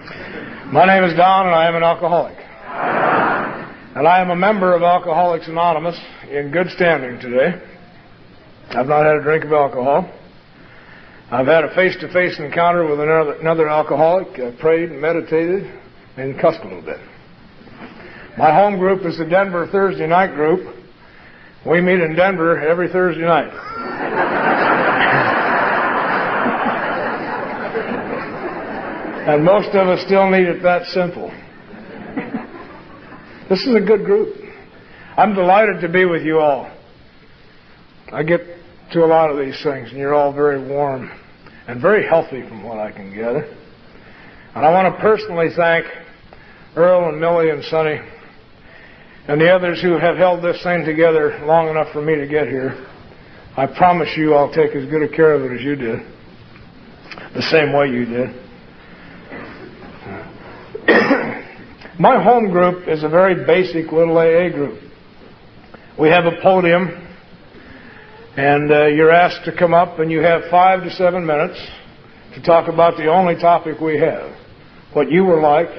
My name is Don, and I am an alcoholic. And I am a member of Alcoholics Anonymous in good standing today. I've not had a drink of alcohol. I've had a face-to-face encounter with another alcoholic. I prayed and meditated and cussed a little bit. My home group is the Denver Thursday night group. We meet in Denver every Thursday night. And most of us still need it that simple. This is a good group. I'm delighted to be with you all. I get to a lot of these things, and you're all very warm and very healthy from what I can gather. And I want to personally thank Earl and Millie and Sonny and the others who have held this thing together long enough for me to get here. I promise you I'll take as good a care of it as you did, the same way you did. My home group is a very basic little AA group. We have a podium, and you're asked to come up, and you have 5 to 7 minutes to talk about the only topic we have: what you were like,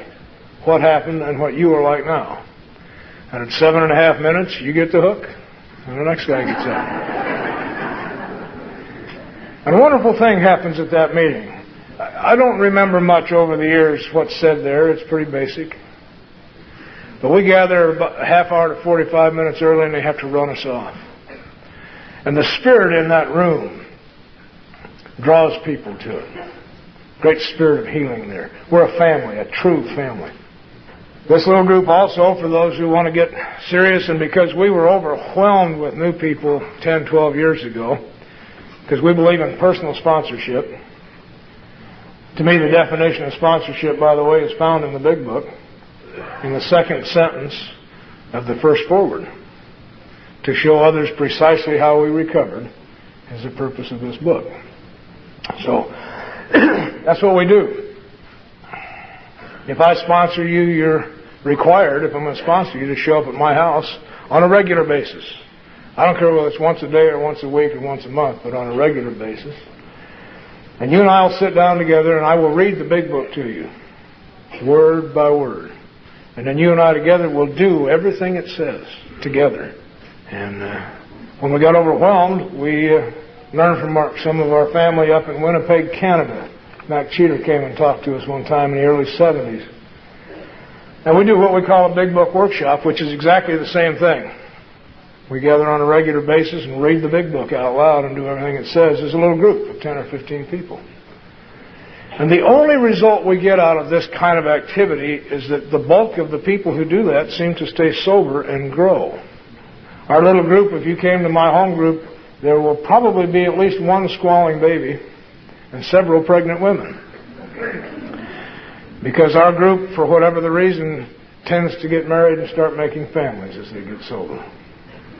what happened, and what you are like now. And at 7.5 minutes, you get the hook, and the next guy gets up. And a wonderful thing happens at that meeting. I don't remember much over the years what's said there. It's pretty basic. But we gather about a half hour to 45 minutes early, and they have to run us off. And the spirit in that room draws people to it. Great spirit of healing there. We're a family, a true family. This little group also, for those who want to get serious, and because we were overwhelmed with new people 10, 12 years ago, because we believe in personal sponsorship. To me, the definition of sponsorship, by the way, is found in the Big Book, in the second sentence of the first foreword. To show others precisely how we recovered is the purpose of this book. So, that's what we do. If I sponsor you, you're required, if I'm going to sponsor you, to show up at my house on a regular basis. I don't care whether it's once a day or once a week or once a month, but on a regular basis. And you and I will sit down together, and I will read the Big Book to you, word by word. And then you and I together will do everything it says together. And when we got overwhelmed, we learned from some of our family up in Winnipeg, Canada. Mac Cheater came and talked to us one time in the early 70s. And we do what we call a Big Book workshop, which is exactly the same thing. We gather on a regular basis and read the Big Book out loud and do everything it says as a little group of 10 or 15 people. And the only result we get out of this kind of activity is that the bulk of the people who do that seem to stay sober and grow. Our little group, if you came to my home group, there will probably be at least one squalling baby and several pregnant women. Because our group, for whatever the reason, tends to get married and start making families as they get sober.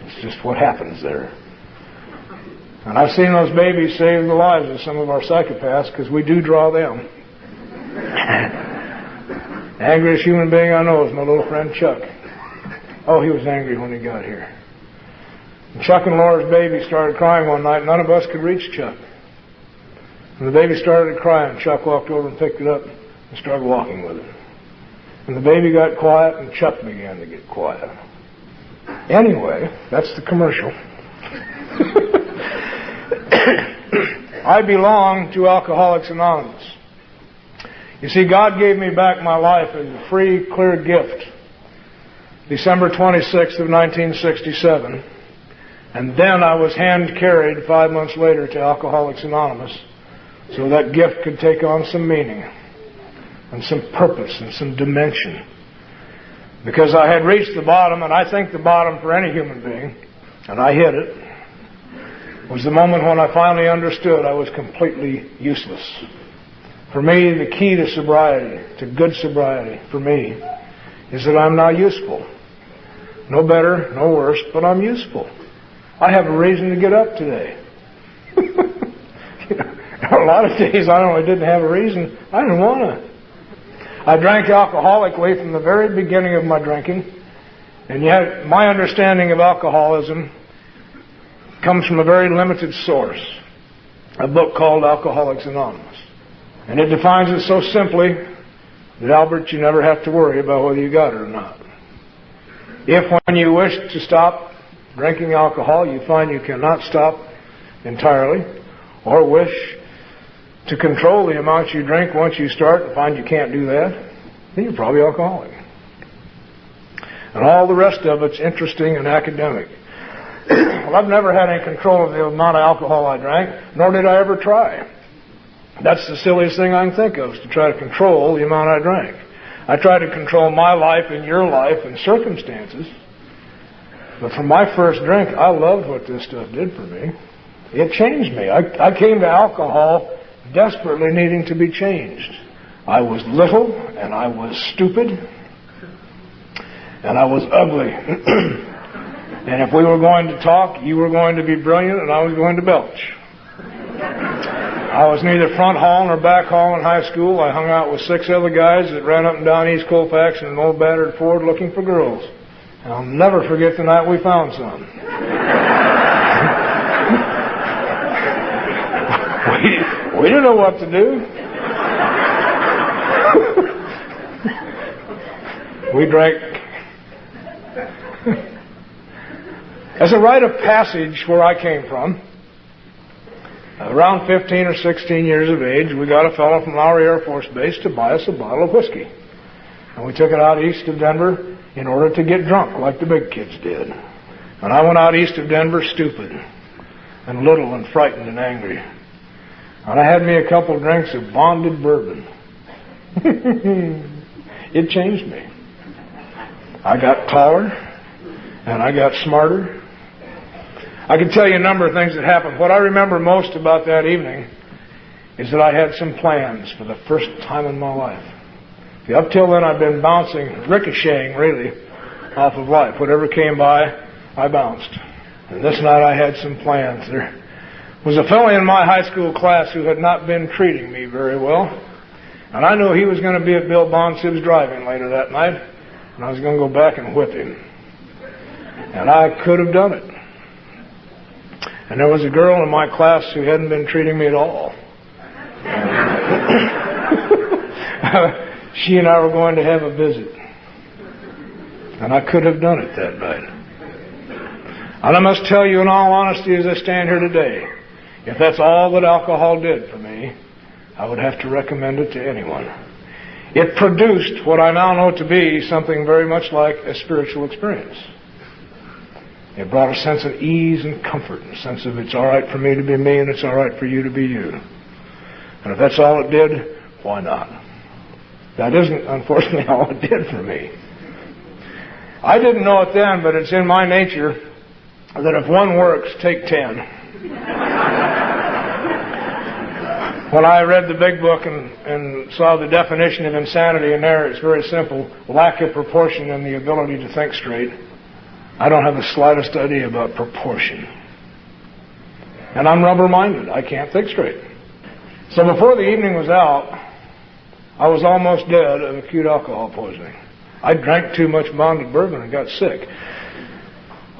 It's just what happens there. And I've seen those babies save the lives of some of our psychopaths, because we do draw them. The angriest human being I know is my little friend Chuck. Oh, he was angry when he got here. And Chuck and Laura's baby started crying one night. None of us could reach Chuck. And the baby started crying. Chuck walked over and picked it up and started walking with it. And the baby got quiet, and Chuck began to get quiet. Anyway, that's the commercial. I belong to Alcoholics Anonymous. You see, God gave me back my life as a free, clear gift, December 26th of 1967. And then I was hand-carried 5 months later to Alcoholics Anonymous, so that gift could take on some meaning and some purpose and some dimension. Because I had reached the bottom, and I think the bottom for any human being, and I hit it, was the moment when I finally understood I was completely useless. For me, the key to sobriety, to good sobriety, for me, is that I'm now useful. No better, no worse, but I'm useful. I have a reason to get up today. A lot of days I only didn't have a reason. I didn't want to. I drank alcoholically from the very beginning of my drinking, and yet my understanding of alcoholism comes from a very limited source, a book called Alcoholics Anonymous. And it defines it so simply that, Albert, you never have to worry about whether you got it or not. If when you wish to stop drinking alcohol, you find you cannot stop entirely, or wish to control the amount you drink once you start and find you can't do that, then you're probably alcoholic. And all the rest of it's interesting and academic. Well, I've never had any control of the amount of alcohol I drank, nor did I ever try. That's the silliest thing I can think of, is to try to control the amount I drank. I tried to control my life and your life and circumstances. But from my first drink, I loved what this stuff did for me. It changed me. I came to alcohol desperately needing to be changed. I was little, and I was stupid, and I was ugly. And if we were going to talk, you were going to be brilliant, and I was going to belch. I was neither front hall nor back hall in high school. I hung out with 6 other guys that ran up and down East Colfax in an old battered Ford looking for girls. And I'll never forget the night we found some. We didn't know what to do. We drank. As a rite of passage where I came from, around 15 or 16 years of age, we got a fellow from Lowry Air Force Base to buy us a bottle of whiskey. And we took it out east of Denver in order to get drunk like the big kids did. And I went out east of Denver stupid and little and frightened and angry. And I had me a couple drinks of bonded bourbon. It changed me. I got taller and I got smarter. I can tell you a number of things that happened. What I remember most about that evening is that I had some plans for the first time in my life. See, up till then I'd been bouncing, ricocheting really, off of life. Whatever came by, I bounced. And this night I had some plans. There was a fellow in my high school class who had not been treating me very well. And I knew he was going to be at Bill Bonsib's drive-in later that night. And I was going to go back and whip him. And I could have done it. And there was a girl in my class who hadn't been treating me at all. She and I were going to have a visit. And I could have done it that night. And I must tell you in all honesty as I stand here today, if that's all that alcohol did for me, I would have to recommend it to anyone. It produced what I now know to be something very much like a spiritual experience. It brought a sense of ease and comfort, a sense of it's all right for me to be me and it's all right for you to be you. And if that's all it did, why not? That isn't, unfortunately, all it did for me. I didn't know it then, but it's in my nature that if one works, take 10. When I read the big book and saw the definition of insanity in there, it's very simple. Lack of proportion and the ability to think straight. I don't have the slightest idea about proportion. And I'm rubber-minded. I can't think straight. So before the evening was out, I was almost dead of acute alcohol poisoning. I drank too much bonded bourbon and got sick.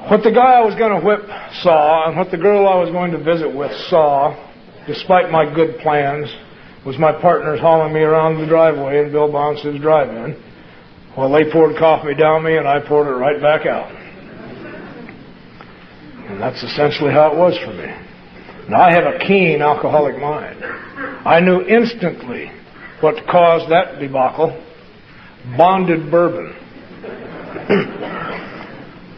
What the guy I was going to whip saw, and what the girl I was going to visit with saw, despite my good plans, was my partners hauling me around the driveway in Bill Bonsib's drive-in while they poured coffee down me and I poured it right back out. And that's essentially how it was for me. Now, I have a keen alcoholic mind. I knew instantly what caused that debacle. Bonded bourbon.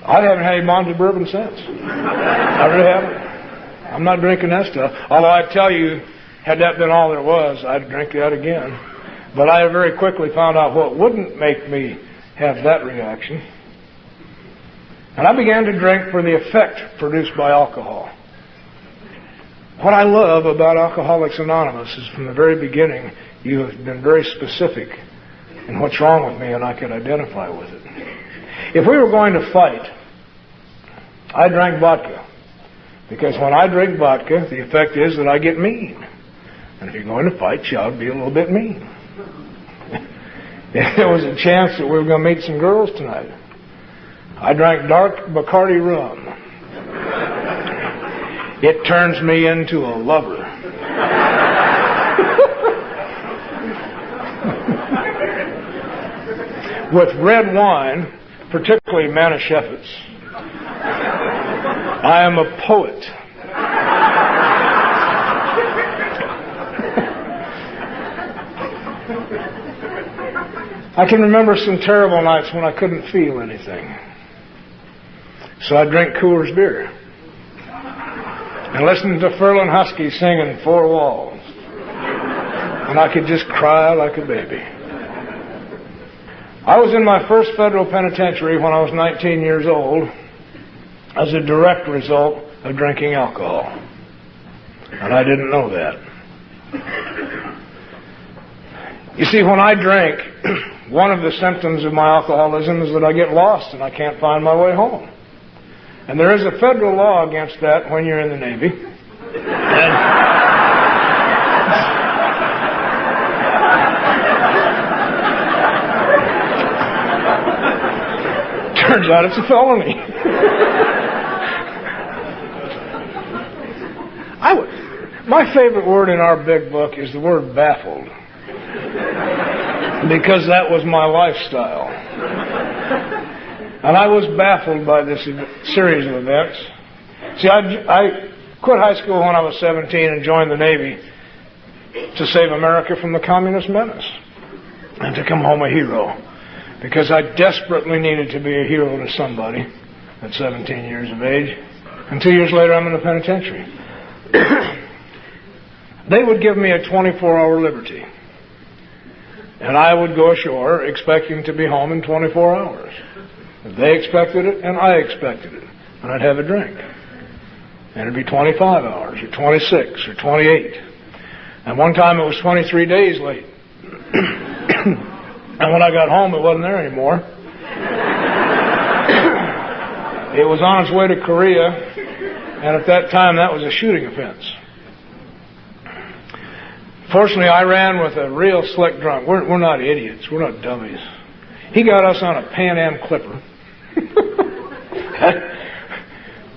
I haven't had any bonded bourbon since. I really haven't. I'm not drinking that stuff. Although I tell you, had that been all there was, I'd drink that again. But I very quickly found out what wouldn't make me have that reaction. And I began to drink for the effect produced by alcohol. What I love about Alcoholics Anonymous is from the very beginning, you have been very specific in what's wrong with me, and I could identify with it. If we were going to fight, I drank vodka. Because when I drink vodka, the effect is that I get mean. And if you're going to fight, you ought to be a little bit mean. If there was a chance that we were going to meet some girls tonight, I drank dark Bacardi rum. It turns me into a lover. with red wine, particularly Manischewitz. I am a poet. I can remember some terrible nights when I couldn't feel anything. So I drank Coors beer and listened to Ferlin Husky singing Four Walls. And I could just cry like a baby. I was in my first federal penitentiary when I was 19 years old as a direct result of drinking alcohol. And I didn't know that. You see, when I drink, one of the symptoms of my alcoholism is that I get lost and I can't find my way home. And there is a federal law against that when you're in the Navy. Turns out it's a felony. My favorite word in our big book is the word baffled. Because that was my lifestyle. And I was baffled by this series of events. See, I quit high school when I was 17 and joined the Navy to save America from the communist menace and to come home a hero. Because I desperately needed to be a hero to somebody at 17 years of age. And 2 years later, I'm in the penitentiary. They would give me a 24-hour liberty. And I would go ashore expecting to be home in 24 hours. They expected it, and I expected it. And I'd have a drink. And it'd be 25 hours, or 26, or 28. And one time it was 23 days late. And when I got home, it wasn't there anymore. It was on its way to Korea, and at that time, that was a shooting offense. Fortunately, I ran with a real slick drunk. We're not idiots. We're not dummies. He got us on a Pan Am Clipper.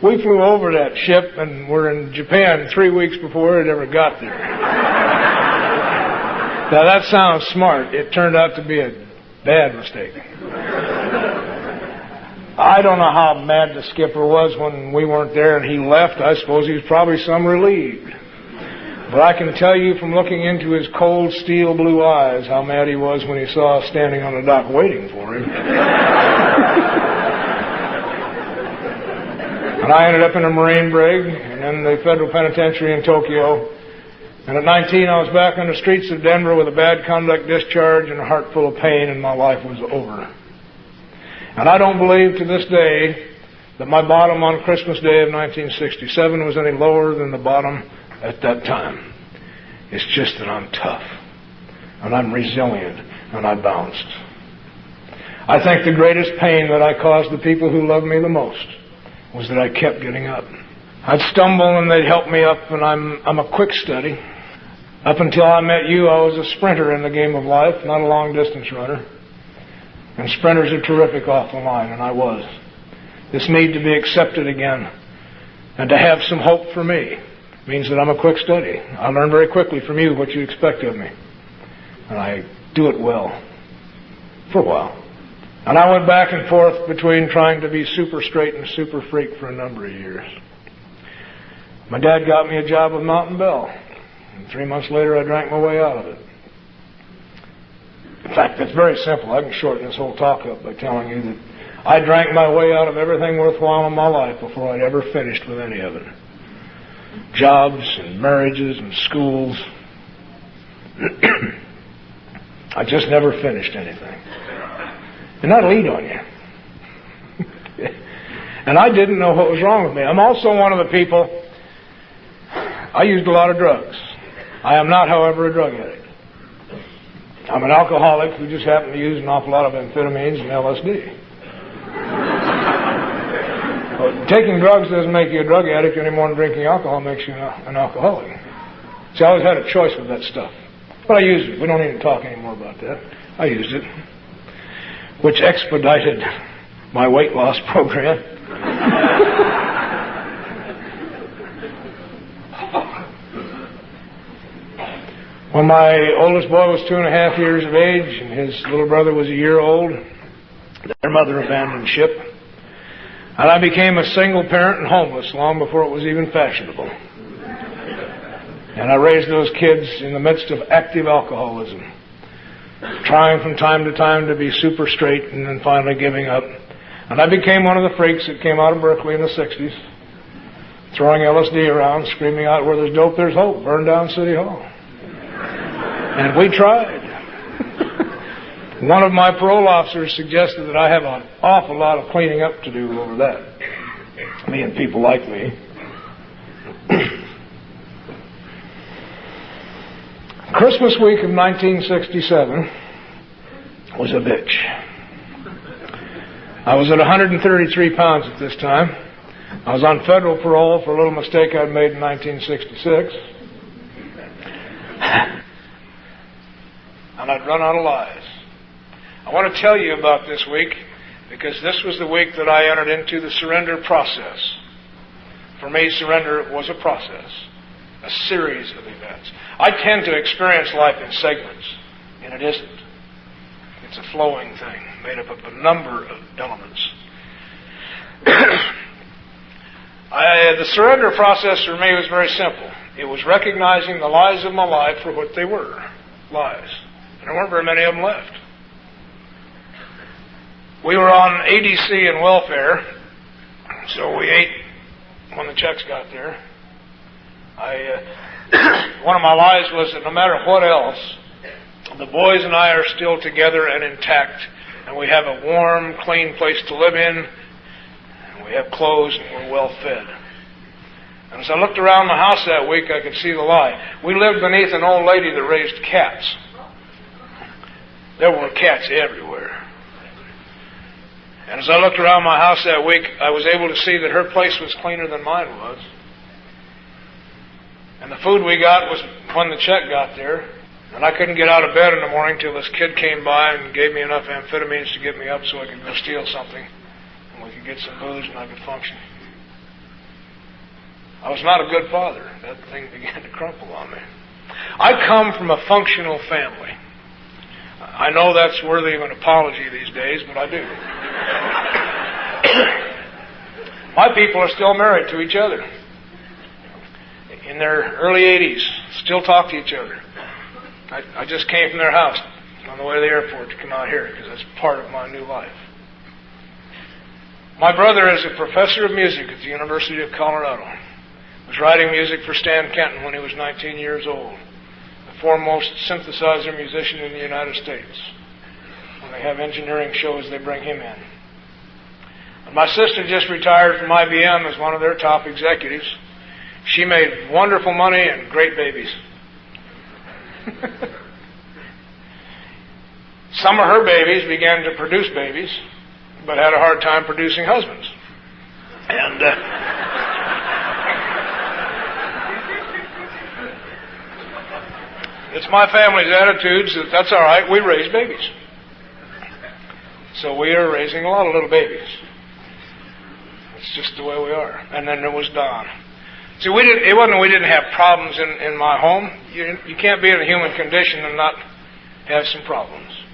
We flew over that ship, and we're in Japan 3 weeks before it ever got there. Now, that sounds smart. It turned out to be a bad mistake. I don't know how mad the skipper was when we weren't there and he left. I suppose he was probably some relieved. But I can tell you from looking into his cold steel blue eyes how mad he was when he saw us standing on the dock waiting for him. And I ended up in a Marine brig and in the federal penitentiary in Tokyo. And at 19, I was back on the streets of Denver with a bad conduct discharge and a heart full of pain, and my life was over. And I don't believe to this day that my bottom on Christmas Day of 1967 was any lower than the bottom at that time. It's just that I'm tough, and I'm resilient, and I bounced. I think the greatest pain that I caused the people who loved me the most was that I kept getting up. I'd stumble and they'd help me up, and I'm a quick study. Up until I met you, I was a sprinter in the game of life, not a long-distance runner. And sprinters are terrific off the line, and I was. This need to be accepted again and to have some hope for me means that I'm a quick study. I learn very quickly from you what you expect of me. And I do it well. For a while. And I went back and forth between trying to be super straight and super freak for a number of years. My dad got me a job with Mountain Bell. And 3 months later, I drank my way out of it. In fact, it's very simple. I can shorten this whole talk up by telling you that I drank my way out of everything worthwhile in my life before I'd ever finished with any of it. Jobs and marriages and schools. I just never finished anything. And that'll eat on you. And I didn't know what was wrong with me. I'm also one of the people, I used a lot of drugs. I am not, however, a drug addict. I'm an alcoholic who just happened to use an awful lot of amphetamines and LSD. Well, taking drugs doesn't make you a drug addict any more than drinking alcohol makes you an alcoholic. See, I always had a choice with that stuff. But I used it. We don't need to talk anymore about that. I used it. Which expedited my weight loss program. When my oldest boy was 2.5 years of age and his little brother was a year old, Their mother abandoned ship. And I became a single parent and homeless long before it was even fashionable. And I raised those kids in the midst of active alcoholism, trying from time to time to be super straight and then finally giving up. And I became one of the freaks that came out of Berkeley in the 60s, throwing LSD around, screaming out, "Where there's dope, there's hope. Burn down City Hall." And we tried. One of my parole officers suggested that I have an awful lot of cleaning up to do over that, me and people like me. Christmas week of 1967 was a bitch. I was at 133 pounds at this time. I was on federal parole for a little mistake I'd made in 1966. And I'd run out of lies. I want to tell you about this week because this was the week that I entered into the surrender process. For me, surrender was a process, a series of events. I tend to experience life in segments, and it isn't. It's a flowing thing made up of a number of elements. The surrender process for me was very simple. It was recognizing the lies of my life for what they were, lies. And there weren't very many of them left. We were on ADC and welfare, so we ate when the checks got there. One of my lies was that no matter what else, the boys and I are still together and intact, and we have a warm, clean place to live in, and we have clothes, and we're well fed. And as I looked around the house that week, I could see the lie. We lived beneath an old lady that raised cats. There were cats everywhere. And as I looked around my house that week, I was able to see that her place was cleaner than mine was. And the food we got was when the check got there. And I couldn't get out of bed in the morning till this kid came by and gave me enough amphetamines to get me up so I could go steal something. And we could get some booze and I could function. I was not a good father. That thing began to crumple on me. I come from a functional family. I know that's worthy of an apology these days, but I do. My people are still married to each other. In their early 80s, still talk to each other. I just came from their house on the way to the airport to come out here because that's part of my new life. My brother is a professor of music at the University of Colorado. He was writing music for Stan Kenton when he was 19 years old. The foremost synthesizer musician in the United States. When they have engineering shows, they bring him in. And my sister just retired from IBM as one of their top executives. She made wonderful money and great babies. Some of her babies began to produce babies, but had a hard time producing husbands. And it's my family's attitudes that that's all right, we raise babies. So we are raising a lot of little babies. It's just the way we are. And then there was Don. See, it wasn't we didn't have problems in my home. You can't be in a human condition and not have some problems.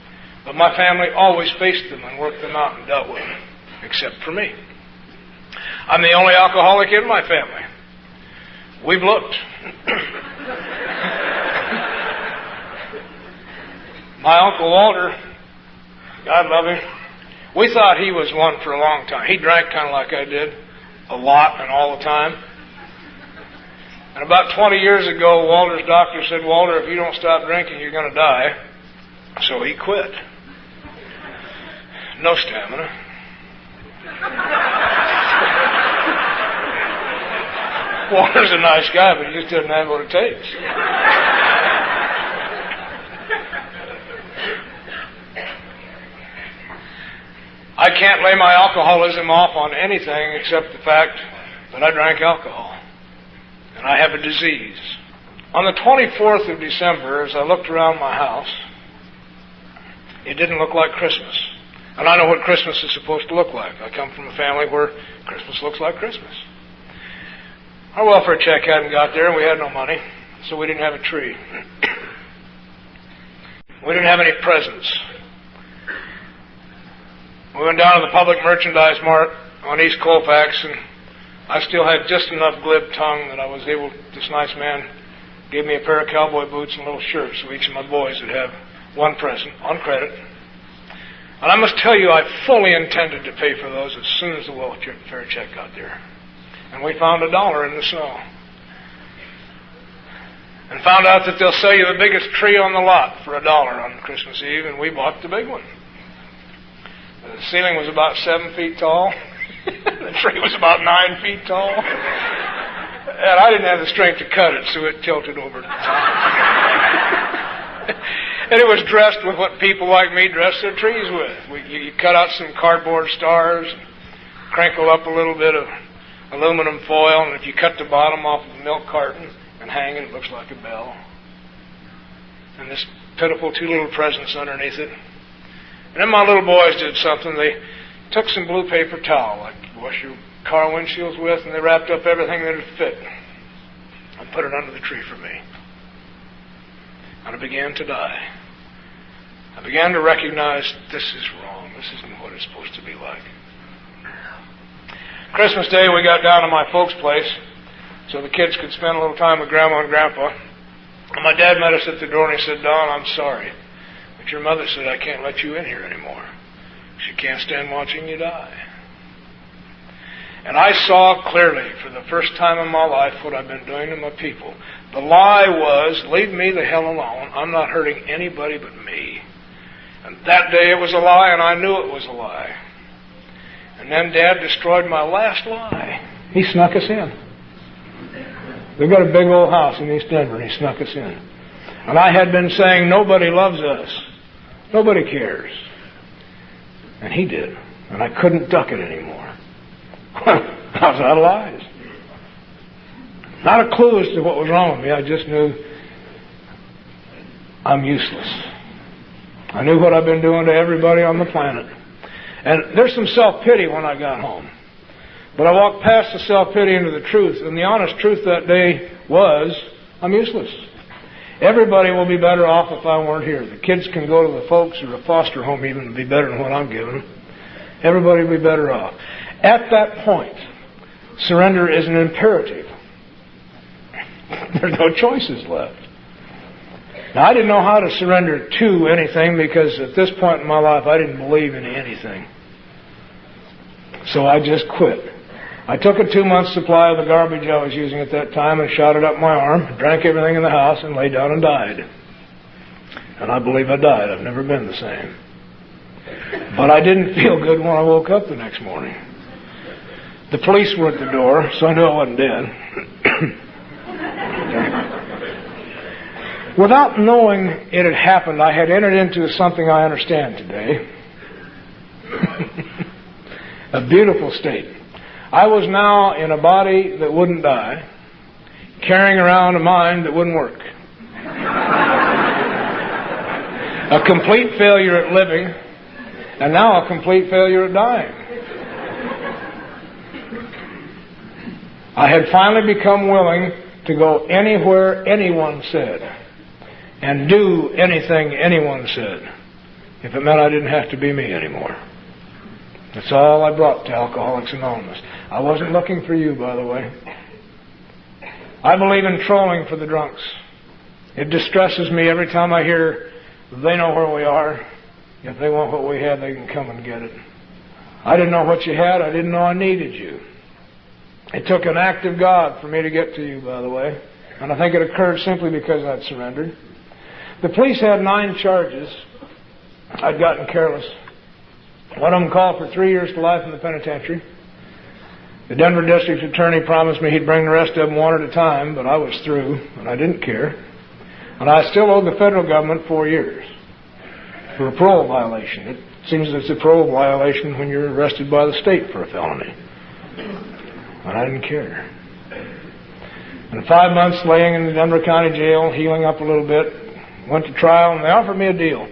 But my family always faced them and worked them out and dealt with them, except for me. I'm the only alcoholic in my family. We've looked. My Uncle Walter, God love him, we thought he was one for a long time. He drank kind of like I did, a lot and all the time. And about 20 years ago, Walter's doctor said, "Walter, if you don't stop drinking, you're going to die." So he quit. No stamina. Walter's a nice guy, but he just doesn't have what it takes. I can't lay my alcoholism off on anything except the fact that I drank alcohol. And I have a disease. On the 24th of December, as I looked around my house, it didn't look like Christmas. And I know what Christmas is supposed to look like. I come from a family where Christmas looks like Christmas. Our welfare check hadn't got there, and we had no money, so we didn't have a tree. We didn't have any presents. We went down to the public merchandise mart on East Colfax, and I still had just enough glib tongue that I was able, this nice man gave me a pair of cowboy boots and a little shirt, so each of my boys would have one present on credit. And I must tell you, I fully intended to pay for those as soon as the welfare check got there. And we found $1 in the snow. And found out that they'll sell you the biggest tree on the lot for $1 on Christmas Eve, and we bought the big one. The ceiling was about 7 feet tall. The tree was about 9 feet tall. And I didn't have the strength to cut it, so it tilted over the top. And it was dressed with what people like me dress their trees with. You cut out some cardboard stars, crinkle up a little bit of aluminum foil, and if you cut the bottom off of the milk carton and hang it, it looks like a bell. And this pitiful 2 little presents underneath it. And then my little boys did something. They took some blue paper towel, like you wash your car windshields with, and they wrapped up everything that would fit and put it under the tree for me. And I began to die. I began to recognize this is wrong. This isn't what it's supposed to be like. Christmas Day, we got down to my folks' place so the kids could spend a little time with Grandma and Grandpa. And my dad met us at the door and he said, "Don, I'm sorry, but your mother said I can't let you in here anymore. She can't stand watching you die." And I saw clearly for the first time in my life what I've been doing to my people. The lie was, leave me the hell alone. I'm not hurting anybody but me. And that day it was a lie, and I knew it was a lie. And then Dad destroyed my last lie. He snuck us in. We've got a big old house in East Denver, and he snuck us in. And I had been saying, nobody loves us. Nobody cares. And he did. And I couldn't duck it anymore. I was out of lies. Not a clue as to what was wrong with me. I just knew I'm useless. I knew what I've been doing to everybody on the planet. And there's some self-pity when I got home. But I walked past the self-pity into the truth. And the honest truth that day was, I'm useless. Everybody will be better off if I weren't here. The kids can go to the folks or a foster home even and be better than what I'm giving. Everybody will be better off. At that point, surrender is an imperative. There's no choices left. Now, I didn't know how to surrender to anything because at this point in my life, I didn't believe in anything. So I just quit. I took a 2-month supply of the garbage I was using at that time and shot it up my arm, drank everything in the house, and lay down and died. And I believe I died. I've never been the same. But I didn't feel good when I woke up the next morning. The police were at the door, so I knew I wasn't dead. Without knowing it had happened, I had entered into something I understand today. A beautiful state. I was now in a body that wouldn't die, carrying around a mind that wouldn't work. A complete failure at living, and now a complete failure at dying. I had finally become willing to go anywhere anyone said and do anything anyone said if it meant I didn't have to be me anymore. That's all I brought to Alcoholics Anonymous. I wasn't looking for you, by the way. I believe in trolling for the drunks. It distresses me every time I hear they know where we are. If they want what we had, they can come and get it. I didn't know what you had. I didn't know I needed you. It took an act of God for me to get to you, by the way. And I think it occurred simply because I'd surrendered. The police had 9 charges. I'd gotten careless. One of them called for 3 years to life in the penitentiary. The Denver District Attorney promised me he'd bring the rest of them one at a time, but I was through, and I didn't care. And I still owed the federal government 4 years for a parole violation. It seems it's a parole violation when you're arrested by the state for a felony. And I didn't care. And 5 months laying in the Denver County Jail, healing up a little bit, went to trial, and they offered me a deal.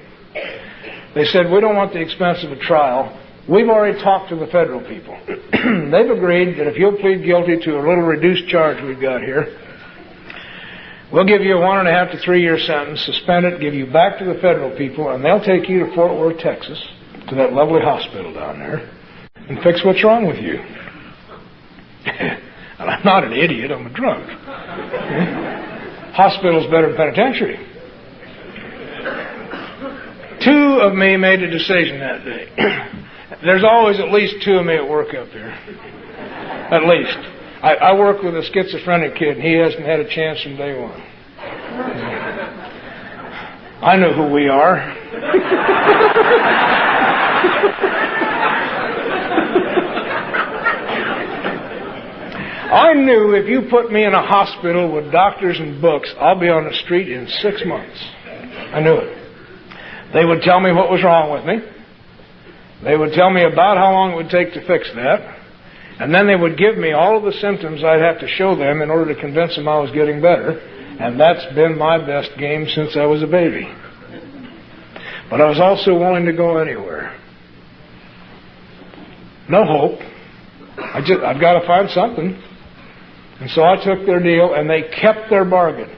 They said, we don't want the expense of a trial. We've already talked to the federal people. They've agreed that if you'll plead guilty to a little reduced charge we've got here, we'll give you a 1.5 to 3 year sentence, suspend it, give you back to the federal people, and they'll take you to Fort Worth, Texas, to that lovely hospital down there and fix what's wrong with you. And I'm not an idiot, I'm a drunk. Hospital's better than penitentiary. 2 of me made a decision that day. There's always at least 2 of me at work up here. At least. I work with a schizophrenic kid, and he hasn't had a chance from day one. I know who we are. I knew if you put me in a hospital with doctors and books, I'll be on the street in 6 months. I knew it. They would tell me what was wrong with me. They would tell me about how long it would take to fix that. And then they would give me all of the symptoms I'd have to show them in order to convince them I was getting better. And that's been my best game since I was a baby. But I was also willing to go anywhere. No hope. I've got to find something. And so I took their deal, and they kept their bargain.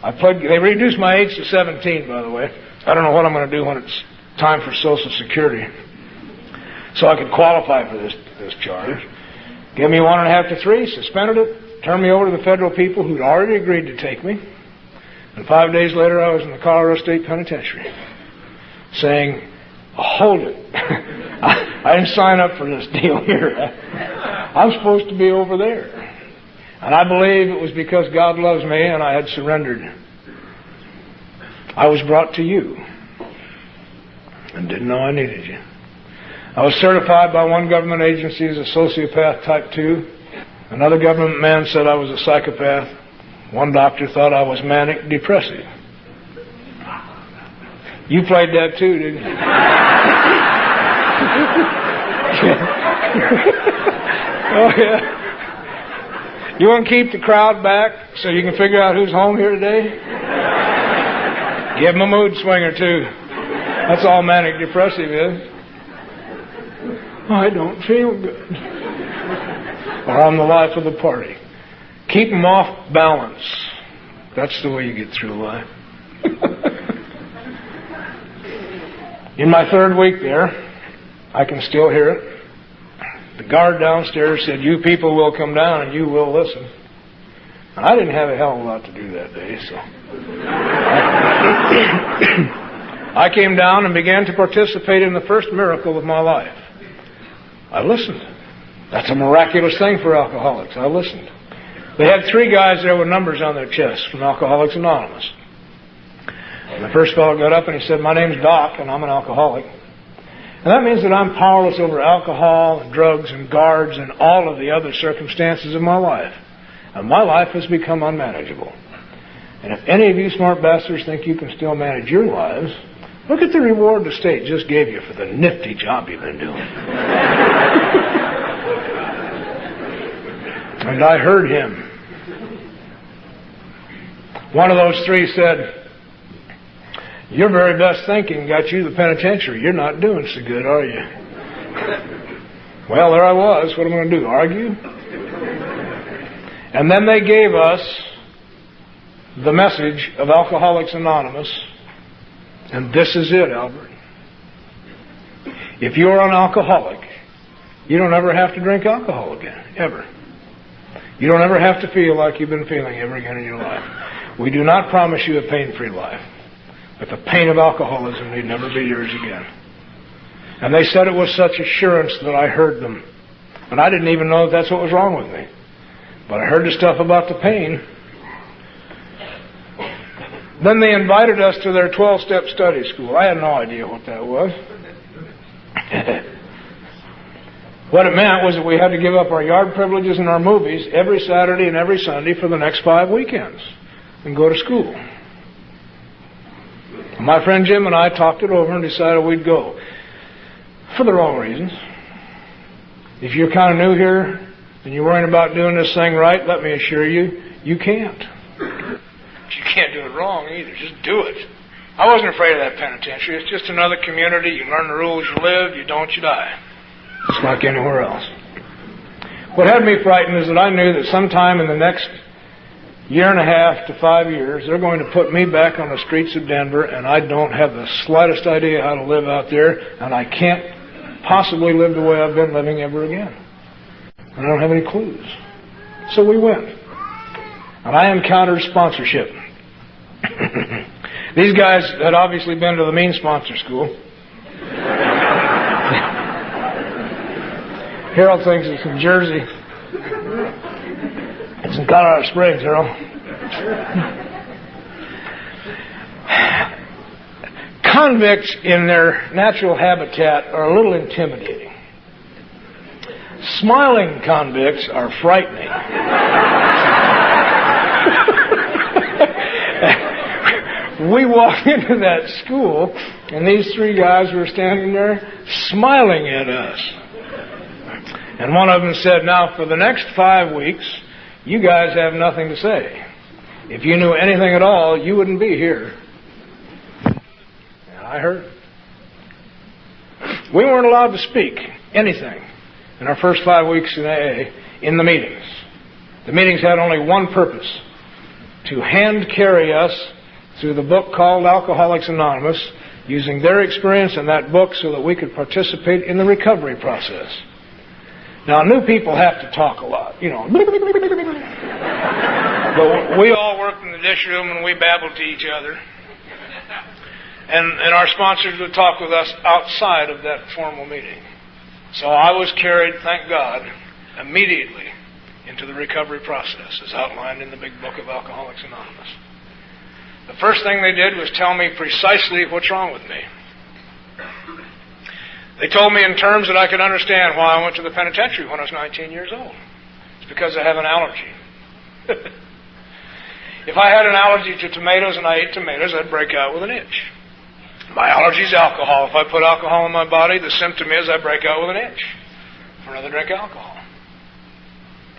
They reduced my age to 17, by the way. I don't know what I'm going to do when it's time for Social Security. So I could qualify for this charge. Gave me 1.5 to 3, suspended it, turned me over to the federal people who'd already agreed to take me. And 5 days later, I was in the Colorado State Penitentiary, saying, hold it. I didn't sign up for this deal here. I'm supposed to be over there. And I believe it was because God loves me and I had surrendered. I was brought to you and didn't know I needed you. I was certified by one government agency as a sociopath type 2. Another government man said I was a psychopath. One doctor thought I was manic depressive. You played that too, didn't you? Oh, yeah. You want to keep the crowd back so you can figure out who's home here today? Give them a mood swing or 2. That's all manic depressive is. I don't feel good. Or I'm the life of the party. Keep them off balance. That's the way you get through life. In my 3rd week there, I can still hear it. The guard downstairs said, you people will come down and you will listen. And I didn't have a hell of a lot to do that day, so I came down and began to participate in the first miracle of my life. I listened. That's a miraculous thing for alcoholics. I listened. They had 3 guys there with numbers on their chests from Alcoholics Anonymous. And the first fellow got up and he said, my name's Doc and I'm an alcoholic. And that means that I'm powerless over alcohol and drugs and guards and all of the other circumstances of my life. And my life has become unmanageable. And if any of you smart bastards think you can still manage your lives, look at the reward the state just gave you for the nifty job you've been doing. And I heard him. One of those 3 said, your very best thinking got you the penitentiary. You're not doing so good, are you? Well, there I was. What am I going to do, argue? And then they gave us the message of Alcoholics Anonymous. And this is it, Albert. If you're an alcoholic, you don't ever have to drink alcohol again, ever. You don't ever have to feel like you've been feeling ever again in your life. We do not promise you a pain-free life. But the pain of alcoholism need never be yours again. And they said it with such assurance that I heard them. And I didn't even know that that's what was wrong with me. But I heard the stuff about the pain. Then they invited us to their 12-step study school. I had no idea what that was. What it meant was that we had to give up our yard privileges and our movies every Saturday and every Sunday for the next 5 weekends and go to school. My friend Jim and I talked it over and decided we'd go. For the wrong reasons. If you're kind of new here and you're worrying about doing this thing right, let me assure you, you can't. But you can't do it wrong either. Just do it. I wasn't afraid of that penitentiary. It's just another community. You learn the rules, you live. You don't, you die. It's like anywhere else. What had me frightened is that I knew that sometime in the next year and a half to 5 years, they're going to put me back on the streets of Denver, and I don't have the slightest idea how to live out there, and I can't possibly live the way I've been living ever again. And I don't have any clues. So we went. And I encountered sponsorship. These guys had obviously been to the mean sponsor school. Harold thinks it's from Jersey. It's in Colorado Springs, Harold. Convicts in their natural habitat are a little intimidating. Smiling convicts are frightening. We walked into that school, and these three guys were standing there smiling at us. And one of them said, now, for the next 5 weeks, you guys have nothing to say. If you knew anything at all, you wouldn't be here. And I heard. We weren't allowed to speak anything in our first 5 weeks in AA in the meetings. The meetings had only one purpose: to hand carry us through the book called Alcoholics Anonymous, using their experience in that book so that we could participate in the recovery process. Now, new people have to talk a lot, you know. But we all worked in the dish room and we babbled to each other. And our sponsors would talk with us outside of that formal meeting. So I was carried, thank God, immediately into the recovery process as outlined in the big book of Alcoholics Anonymous. The first thing they did was tell me precisely what's wrong with me. They told me in terms that I could understand why I went to the penitentiary when I was 19 years old. It's because I have an allergy. If I had an allergy to tomatoes and I ate tomatoes, I'd break out with an itch. My allergy is alcohol. If I put alcohol in my body, the symptom is I break out with an itch for another drink of alcohol.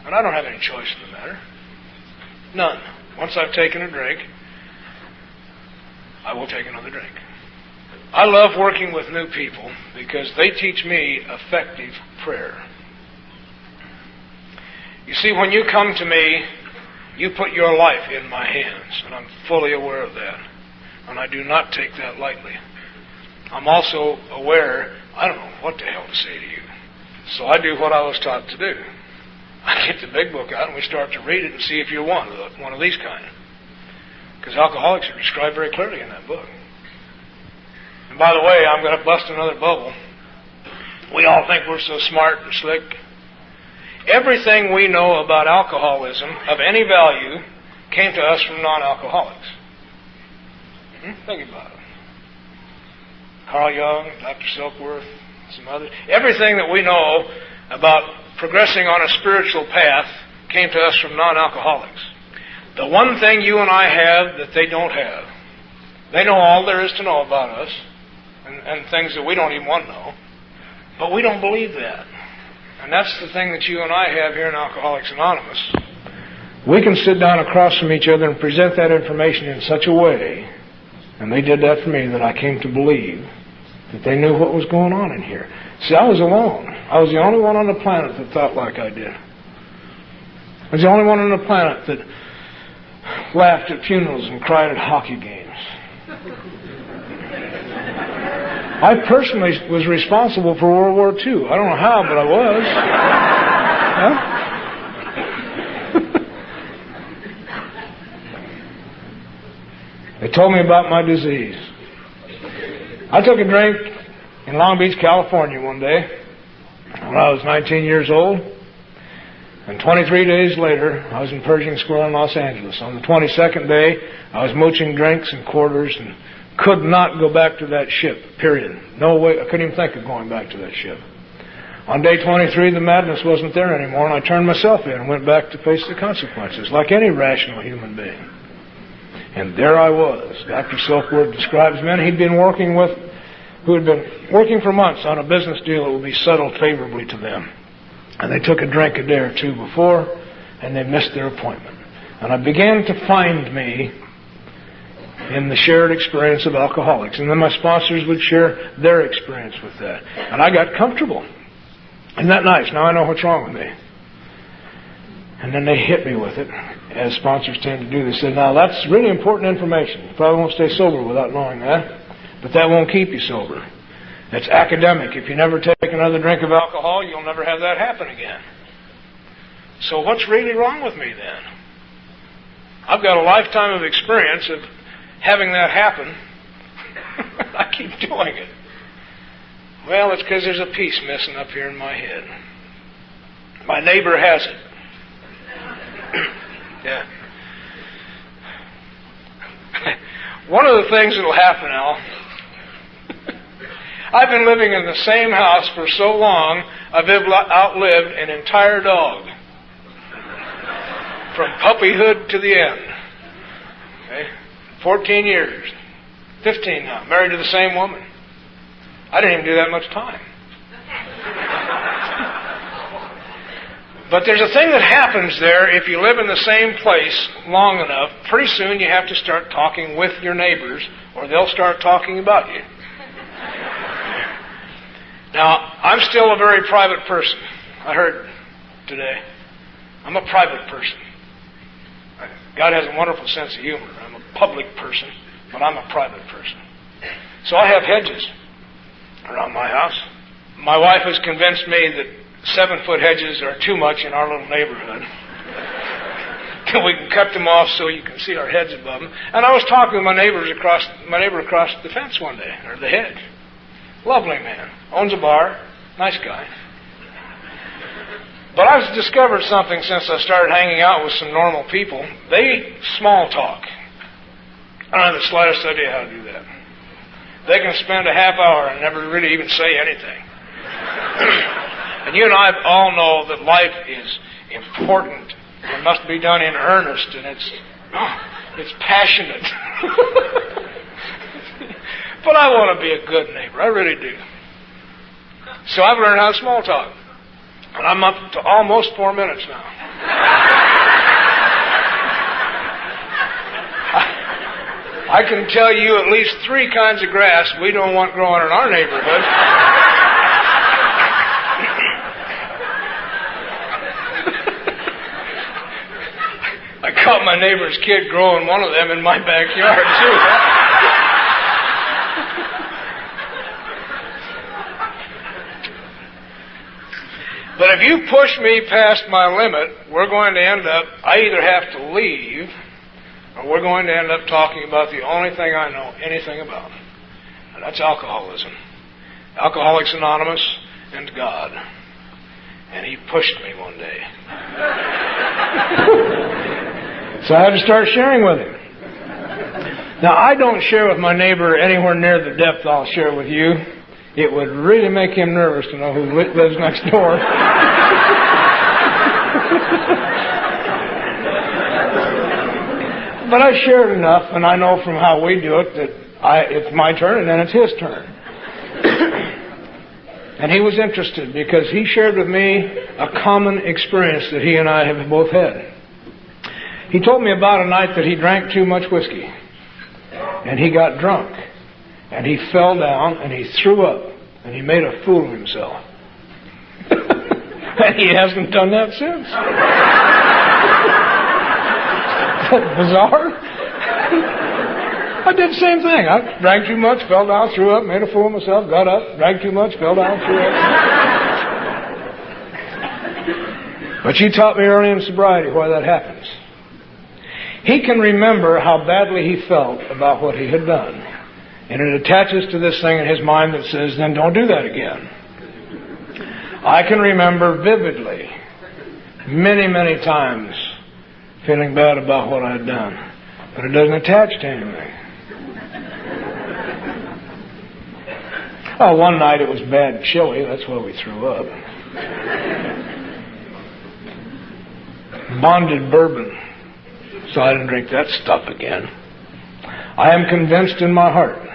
And I don't have any choice in the matter. None. Once I've taken a drink, I will take another drink. I love working with new people because they teach me effective prayer. You see, when you come to me, you put your life in my hands, and I'm fully aware of that. And I do not take that lightly. I'm also aware I don't know what the hell to say to you. So I do what I was taught to do. I get the big book out and we start to read it and see if you're one of these kind. Because alcoholics are described very clearly in that book. And by the way, I'm going to bust another bubble. We all think we're so smart and slick. Everything we know about alcoholism of any value came to us from non-alcoholics. Think about it. Carl Jung, Dr. Silkworth, some others. Everything that we know about progressing on a spiritual path came to us from non-alcoholics. The one thing you and I have that they don't have. They know all there is to know about us and things that we don't even want to know. But we don't believe that. And that's the thing that you and I have here in Alcoholics Anonymous. We can sit down across from each other and present that information in such a way, and they did that for me, that I came to believe that they knew what was going on in here. See, I was alone. I was the only one on the planet that thought like I did. I was the only one on the planet that laughed at funerals and cried at hockey games. I personally was responsible for World War II. I don't know how, but I was. Huh? They told me about my disease. I took a drink in Long Beach, California one day when I was 19 years old. And 23 days later, I was in Pershing Square in Los Angeles. On the 22nd day, I was mooching drinks and quarters and could not go back to that ship, period. No way. I couldn't even think of going back to that ship. On day 23, the madness wasn't there anymore, and I turned myself in and went back to face the consequences, like any rational human being. And there I was. Dr. Silkworth describes men who had been working for months on a business deal that would be settled favorably to them. And they took a drink a day or two before, and they missed their appointment. And I began to find me in the shared experience of alcoholics. And then my sponsors would share their experience with that. And I got comfortable. Isn't that nice? Now I know what's wrong with me. And then they hit me with it. as sponsors tend to do. They said, now that's really important information. You probably won't stay sober without knowing that, but that won't keep you sober. That's academic. If you never take another drink of alcohol, you'll never have that happen again. So what's really wrong with me then? I've got a lifetime of experience of having that happen. I keep doing it. Well, it's because there's a piece missing up here in my head. My neighbor has it. Yeah. One of the things that will happen, Al, I've been living in the same house for so long, I've outlived an entire dog. From puppyhood to the end. Okay? 14 years. 15 now. Married to the same woman. I didn't even do that much time. But there's a thing that happens there if you live in the same place long enough. Pretty soon you have to start talking with your neighbors, or they'll start talking about you. Now, I'm still a very private person. I heard today. I'm a private person. God has a wonderful sense of humor. I'm a public person, but I'm a private person. So I have hedges around my house. My wife has convinced me that 7-foot hedges are too much in our little neighborhood. We can cut them off so you can see our heads above them. And I was talking with my neighbor across the fence one day, or the hedge. Lovely man. Owns a bar. Nice guy. But I've discovered something since I started hanging out with some normal people. They small talk. I don't have the slightest idea how to do that. They can spend a half hour and never really even say anything. And you and I all know that life is important. It must be done in earnest, and it's passionate. But I want to be a good neighbor. I really do. So I've learned how to small talk. And I'm up to almost 4 minutes now. I can tell you at least 3 kinds of grass we don't want growing in our neighborhood. I caught my neighbor's kid growing one of them in my backyard, too. But if you push me past my limit, we're going to end up, I either have to leave, or we're going to end up talking about the only thing I know anything about. And that's alcoholism. Alcoholics Anonymous and God. And he pushed me one day. So I had to start sharing with him. Now, I don't share with my neighbor anywhere near the depth I'll share with you. It would really make him nervous to know who lives next door. But I shared enough, and I know from how we do it that it's my turn and then it's his turn. And he was interested because he shared with me a common experience that he and I have both had. He told me about a night that he drank too much whiskey. And he got drunk. And he fell down and he threw up. And he made a fool of himself. And he hasn't done that since. Bizarre? I did the same thing. I drank too much, fell down, threw up, made a fool of myself, got up, drank too much, fell down, threw up. But you taught me early in sobriety why that happens. He can remember how badly he felt about what he had done. And it attaches to this thing in his mind that says, then don't do that again. I can remember vividly, many, many times, feeling bad about what I had done. But it doesn't attach to anything. Oh, one night it was bad chili. That's why we threw up. Bonded bourbon. So I didn't drink that stuff again. I am convinced in my heart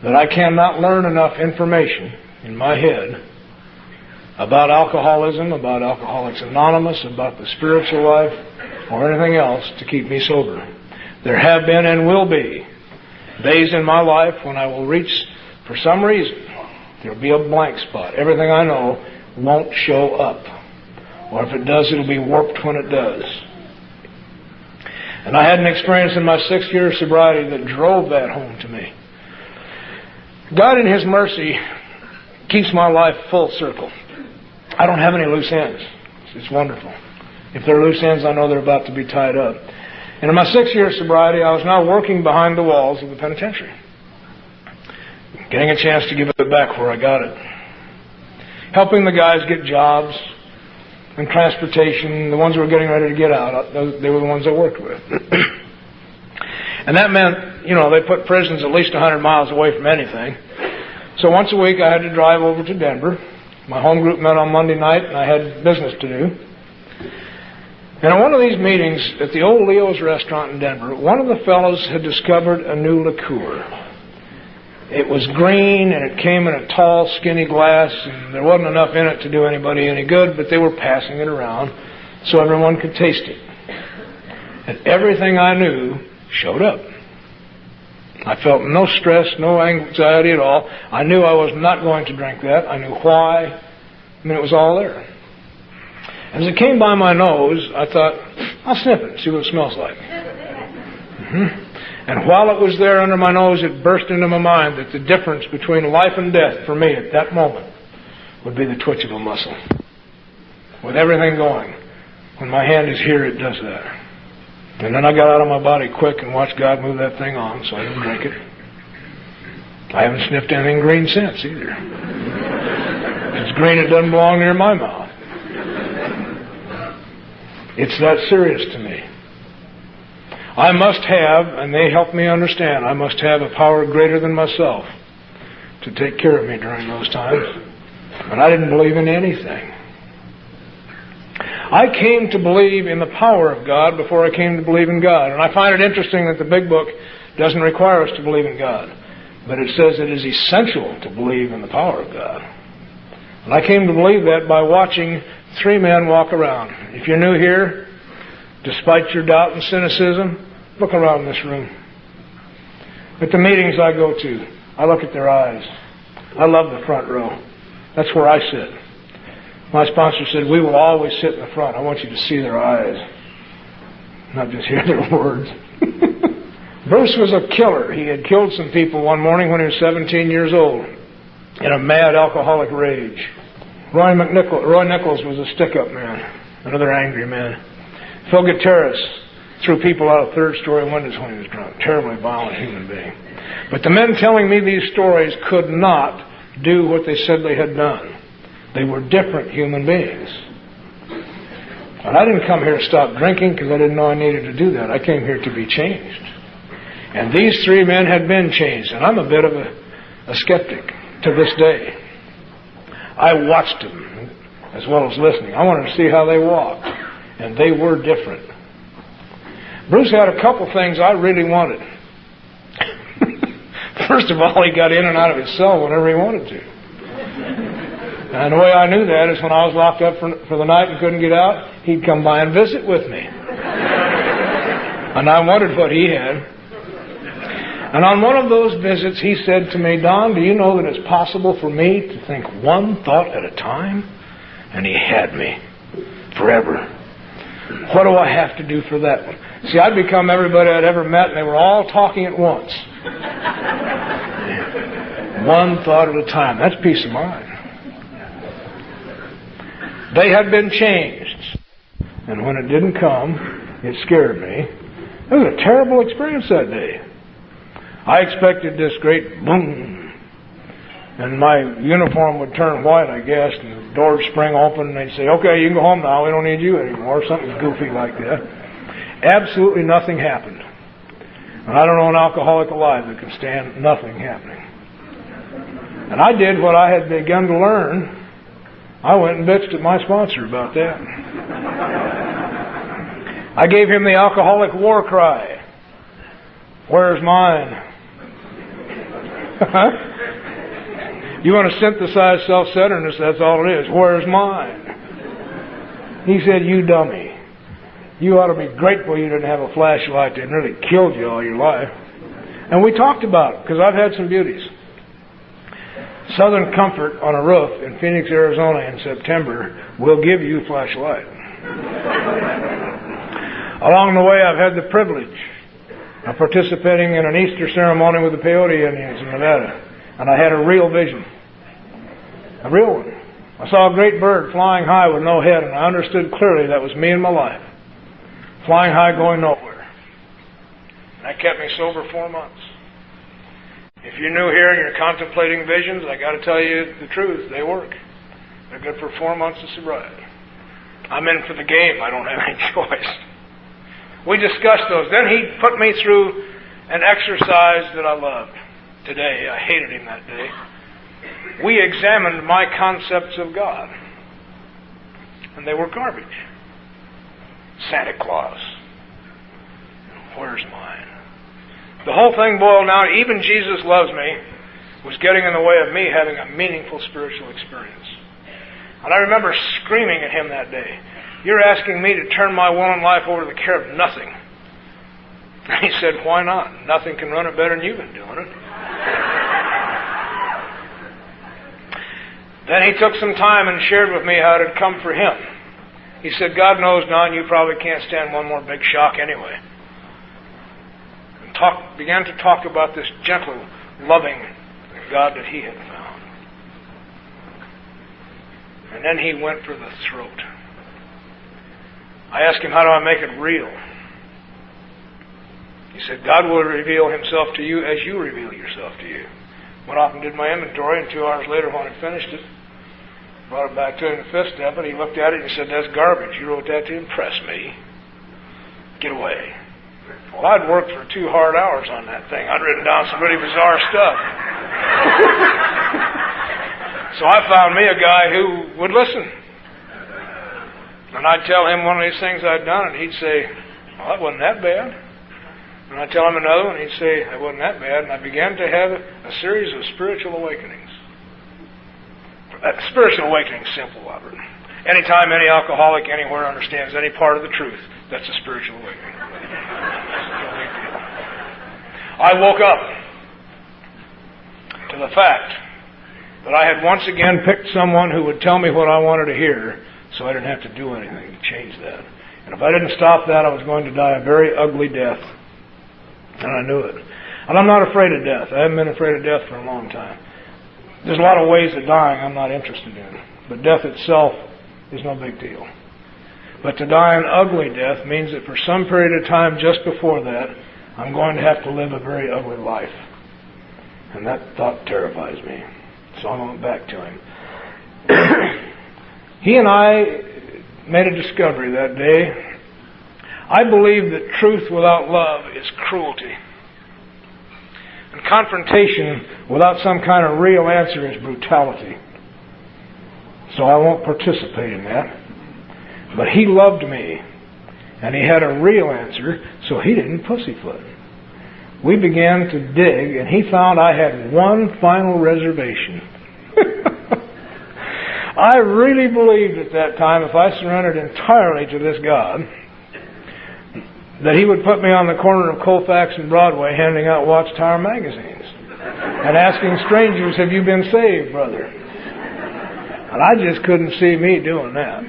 that I cannot learn enough information in my head about alcoholism, about Alcoholics Anonymous, about the spiritual life, or anything else to keep me sober. There have been and will be days in my life when I will reach, for some reason, there will be a blank spot. Everything I know won't show up. Or if it does, it'll be warped when it does. And I had an experience in my 6 year sobriety that drove that home to me. God in His mercy keeps my life full circle. I don't have any loose ends. It's wonderful. If there are loose ends, I know they're about to be tied up. And in my 6 year sobriety, I was now working behind the walls of the penitentiary, getting a chance to give it back where I got it, helping the guys get jobs and transportation. The ones who were getting ready to get out, they were the ones I worked with. And that meant, they put prisons at least 100 miles away from anything. So once a week I had to drive over to Denver. My home group met on Monday night, and I had business to do. And at one of these meetings at the old Leo's restaurant in Denver, one of the fellows had discovered a new liqueur. It was green, and it came in a tall, skinny glass, and there wasn't enough in it to do anybody any good, but they were passing it around so everyone could taste it. And everything I knew showed up. I felt no stress, no anxiety at all. I knew I was not going to drink that. I knew why. It was all there. As it came by my nose, I thought, I'll sniff it and see what it smells like. And while it was there under my nose, it burst into my mind that the difference between life and death for me at that moment would be the twitch of a muscle. With everything going, when my hand is here, it does that. And then I got out of my body quick and watched God move that thing on, so I didn't drink it. I haven't sniffed anything green since either. If it's green, it doesn't belong near my mouth. It's that serious to me. I must have, and they help me understand, I must have a power greater than myself to take care of me during those times. And I didn't believe in anything. I came to believe in the power of God before I came to believe in God. And I find it interesting that the Big Book doesn't require us to believe in God, but it says it is essential to believe in the power of God. And I came to believe that by watching three men walk around. If you're new here, despite your doubt and cynicism, look around this room. At the meetings I go to, I look at their eyes. I love the front row. That's where I sit. My sponsor said, we will always sit in the front. I want you to see their eyes, not just hear their words. Bruce was a killer. He had killed some people one morning when he was 17 years old in a mad alcoholic rage. Roy Nichols was a stick-up man, another angry man. Phil Gutierrez threw people out of third-story windows when he was drunk. Terribly violent human being. But the men telling me these stories could not do what they said they had done. They were different human beings. And I didn't come here to stop drinking because I didn't know I needed to do that. I came here to be changed. And these three men had been changed. And I'm a bit of a skeptic to this day. I watched them as well as listening. I wanted to see how they walked. And they were different. Bruce had a couple things I really wanted. First of all, he got in and out of his cell whenever he wanted to. And the way I knew that is when I was locked up for the night and couldn't get out, he'd come by and visit with me. And I wondered what he had. And on one of those visits, he said to me, Don, do you know that it's possible for me to think one thought at a time? And he had me forever. What do I have to do for that one? See, I'd become everybody I'd ever met, and they were all talking at once. One thought at a time. That's peace of mind. They had been changed. And when it didn't come, it scared me. It was a terrible experience that day. I expected this great boom, and my uniform would turn white, I guess, and the doors spring open, and they'd say, okay, you can go home now, we don't need you anymore, something goofy like that. Absolutely nothing happened. And I don't know an alcoholic alive that can stand nothing happening. And I did what I had begun to learn. I went and bitched at my sponsor about that. I gave him the alcoholic war cry. Where's mine? You want to synthesize self-centeredness, that's all it is. Where's mine? He said, you dummy. You ought to be grateful you didn't have a flashlight that really killed you all your life. And we talked about it, because I've had some beauties. Southern Comfort on a roof in Phoenix, Arizona in September will give you a flashlight. Along the way, I've had the privilege of participating in an Easter ceremony with the Peyote Indians in Nevada. And I had a real vision. A real one. I saw a great bird flying high with no head, and I understood clearly that was me in my life. Flying high, going nowhere. And that kept me sober 4 months. If you're new here and you're contemplating visions, I got to tell you the truth. They work. They're good for 4 months of sobriety. I'm in for the game. I don't have any choice. We discussed those. Then he put me through an exercise that I loved. Today, I hated him that day. We examined my concepts of God. And they were garbage. Santa Claus. Where's mine? The whole thing boiled down, even Jesus loves me, was getting in the way of me having a meaningful spiritual experience. And I remember screaming at him that day, "You're asking me to turn my will and life over to the care of nothing." And he said, "Why not? Nothing can run it better than you've been doing it." Then he took some time and shared with me how it had come for him. He said, "God knows, Don, you probably can't stand one more big shock anyway." And began to talk about this gentle, loving God that he had found. And then he went for the throat. I asked him, "How do I make it real?" He said, "God will reveal himself to you as you reveal yourself to you." Went off and did my inventory, and 2 hours later when I finished it, brought it back to him the fifth step, and he looked at it and said, "That's garbage. You wrote that to impress me. Get away." Well, I'd worked for 2 hard hours on that thing. I'd written down some really bizarre stuff. So I found me a guy who would listen. And I'd tell him one of these things I'd done, and he'd say, "Well, that wasn't that bad." And I'd tell him another one, and he'd say, "That wasn't that bad." And I began to have a series of spiritual awakenings. Spiritual awakening is simple, Robert. Anytime any alcoholic anywhere understands any part of the truth, that's a spiritual awakening. I woke up to the fact that I had once again picked someone who would tell me what I wanted to hear, so I didn't have to do anything to change that. And if I didn't stop that, I was going to die a very ugly death. And I knew it. And I'm not afraid of death. I haven't been afraid of death for a long time. There's a lot of ways of dying I'm not interested in. But death itself is no big deal. But to die an ugly death means that for some period of time just before that, I'm going to have to live a very ugly life. And that thought terrifies me. So I went back to him. He and I made a discovery that day. I believe that truth without love is cruelty. And confrontation without some kind of real answer is brutality. So I won't participate in that. But he loved me. And he had a real answer, so he didn't pussyfoot. We began to dig, and he found I had one final reservation. I really believed at that time, if I surrendered entirely to this God, that he would put me on the corner of Colfax and Broadway handing out Watchtower magazines and asking strangers, "Have you been saved, brother?" And I just couldn't see me doing that.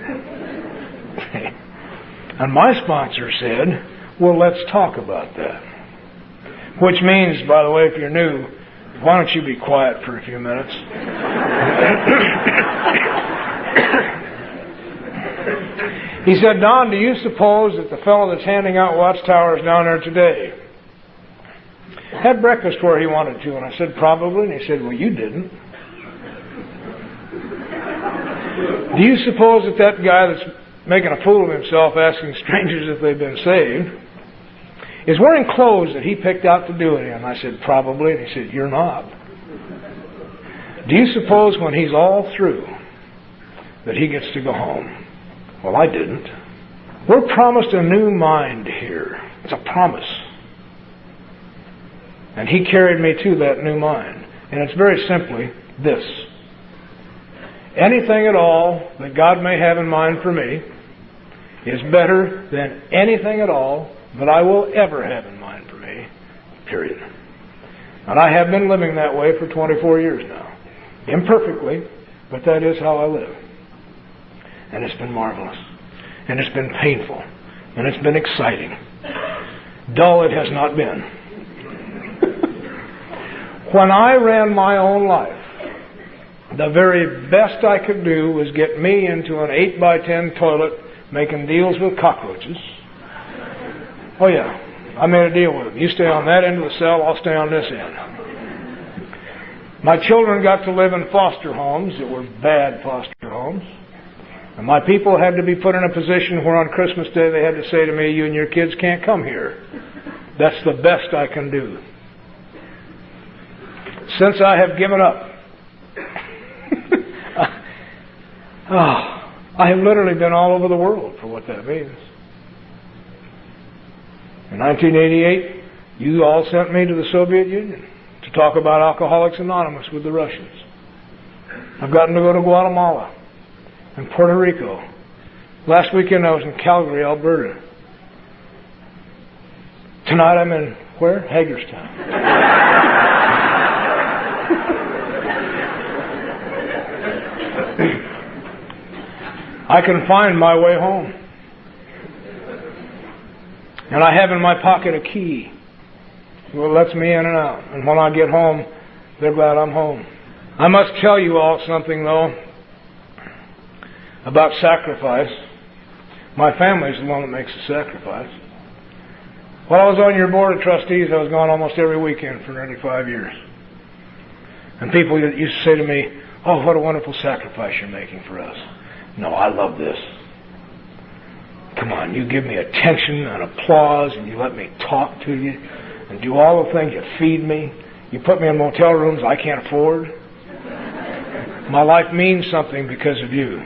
And my sponsor said, "Well, let's talk about that." Which means, by the way, if you're new, why don't you be quiet for a few minutes? He said, "Don, do you suppose that the fellow that's handing out Watchtowers down there today had breakfast where he wanted to?" And I said, "Probably." And he said, "Well, you didn't." "Do you suppose that that guy that's making a fool of himself asking strangers if they've been saved is wearing clothes that he picked out to do it in?" I said, "Probably." And he said, "You're not. Do you suppose when he's all through that he gets to go home?" Well, I didn't. We're promised a new mind here. It's a promise. And he carried me to that new mind. And it's very simply this. Anything at all that God may have in mind for me is better than anything at all that I will ever have in mind for me, period. And I have been living that way for 24 years now. Imperfectly, but that is how I live. And it's been marvelous. And it's been painful. And it's been exciting. Dull it has not been. When I ran my own life, the very best I could do was get me into an 8x10 toilet making deals with cockroaches. Oh yeah, I made a deal with them. You stay on that end of the cell, I'll stay on this end. My children got to live in foster homes that were bad foster homes. And my people had to be put in a position where on Christmas Day they had to say to me, you and your kids can't come here. That's the best I can do. Since I have given up, I have literally been all over the world for what that means. In 1988, you all sent me to the Soviet Union to talk about Alcoholics Anonymous with the Russians. I've gotten to go to Guatemala and Puerto Rico. Last weekend I was in Calgary, Alberta. Tonight I'm in, where? Hagerstown. I can find my way home. And I have in my pocket a key that lets me in and out. And when I get home, they're glad I'm home. I must tell you all something, though, about sacrifice. My family's the one that makes the sacrifice. While I was on your board of trustees, I was gone almost every weekend for nearly 5 years. And people used to say to me, oh, what a wonderful sacrifice you're making for us. No, I love this. Come on, you give me attention and applause, and you let me talk to you, and do all the things. You feed me. You put me in motel rooms I can't afford. My life means something because of you.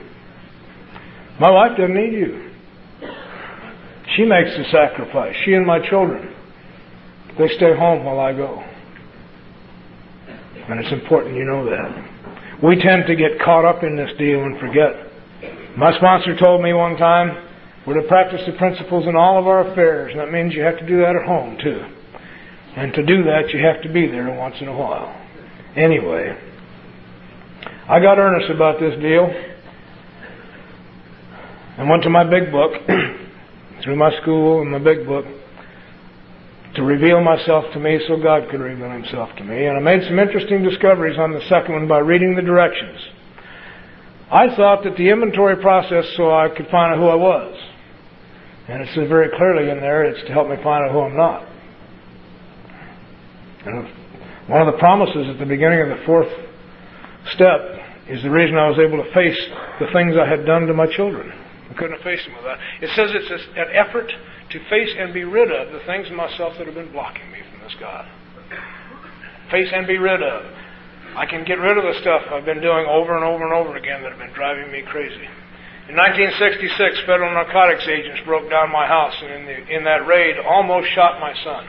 My wife doesn't need you. She makes the sacrifice. She and my children. They stay home while I go. And it's important you know that. We tend to get caught up in this deal and forget. My sponsor told me one time, we're to practice the principles in all of our affairs, and that means you have to do that at home too. And to do that, you have to be there once in a while. Anyway, I got earnest about this deal and went to my big book, through my school and my big book, to reveal myself to me so God could reveal Himself to me. And I made some interesting discoveries on the second one by reading the directions. I thought that the inventory process so I could find out who I was. And it says very clearly in there, it's to help me find out who I'm not. And one of the promises at the beginning of the fourth step is the reason I was able to face the things I had done to my children. I couldn't have faced them without. It says it's an effort to face and be rid of the things in myself that have been blocking me from this God. Face and be rid of. I can get rid of the stuff I've been doing over and over and over again that have been driving me crazy. In 1966, federal narcotics agents broke down my house and in that raid almost shot my son.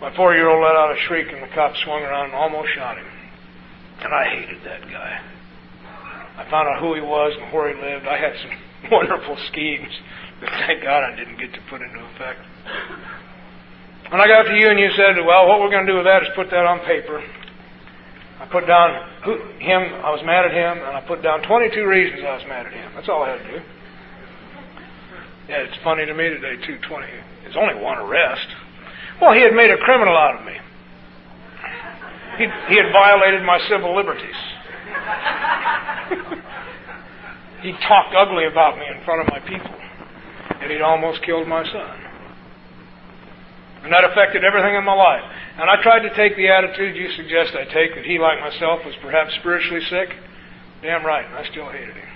My 4-year-old let out a shriek and the cops swung around and almost shot him. And I hated that guy. I found out who he was and where he lived. I had some wonderful schemes that thank God I didn't get to put into effect. When I got to you and you said, well, what we're going to do with that is put that on paper. I put down I was mad at him, and I put down 22 reasons I was mad at him. That's all I had to do. Yeah, it's funny to me today, too, 20. There's only one arrest. Well, he had made a criminal out of me. He had violated my civil liberties. He talked ugly about me in front of my people, and he'd almost killed my son. And that affected everything in my life. And I tried to take the attitude you suggest I take, that he, like myself, was perhaps spiritually sick. Damn right, and I still hated him.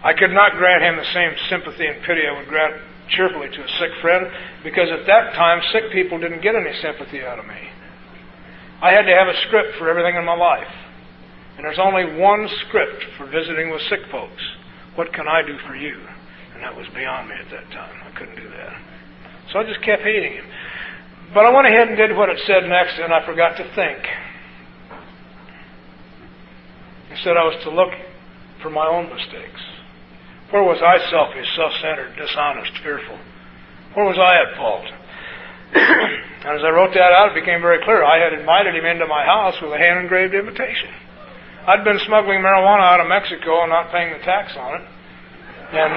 I could not grant him the same sympathy and pity I would grant cheerfully to a sick friend, because at that time, sick people didn't get any sympathy out of me. I had to have a script for everything in my life. And there's only one script for visiting with sick folks. What can I do for you? And that was beyond me at that time. I couldn't do that. So I just kept hating him. But I went ahead and did what it said next, and I forgot to think. It said I was to look for my own mistakes. Where was I selfish, self-centered, dishonest, fearful? Where was I at fault? And as I wrote that out, it became very clear. I had invited him into my house with a hand-engraved invitation. I'd been smuggling marijuana out of Mexico and not paying the tax on it. And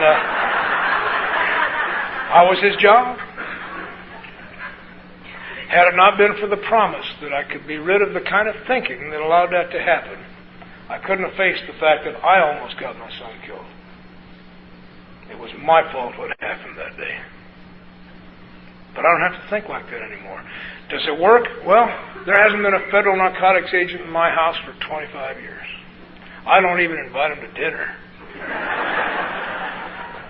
I was his job. Had it not been for the promise that I could be rid of the kind of thinking that allowed that to happen, I couldn't have faced the fact that I almost got my son killed. It was my fault what happened that day. But I don't have to think like that anymore. Does it work? Well, there hasn't been a federal narcotics agent in my house for 25 years. I don't even invite them to dinner.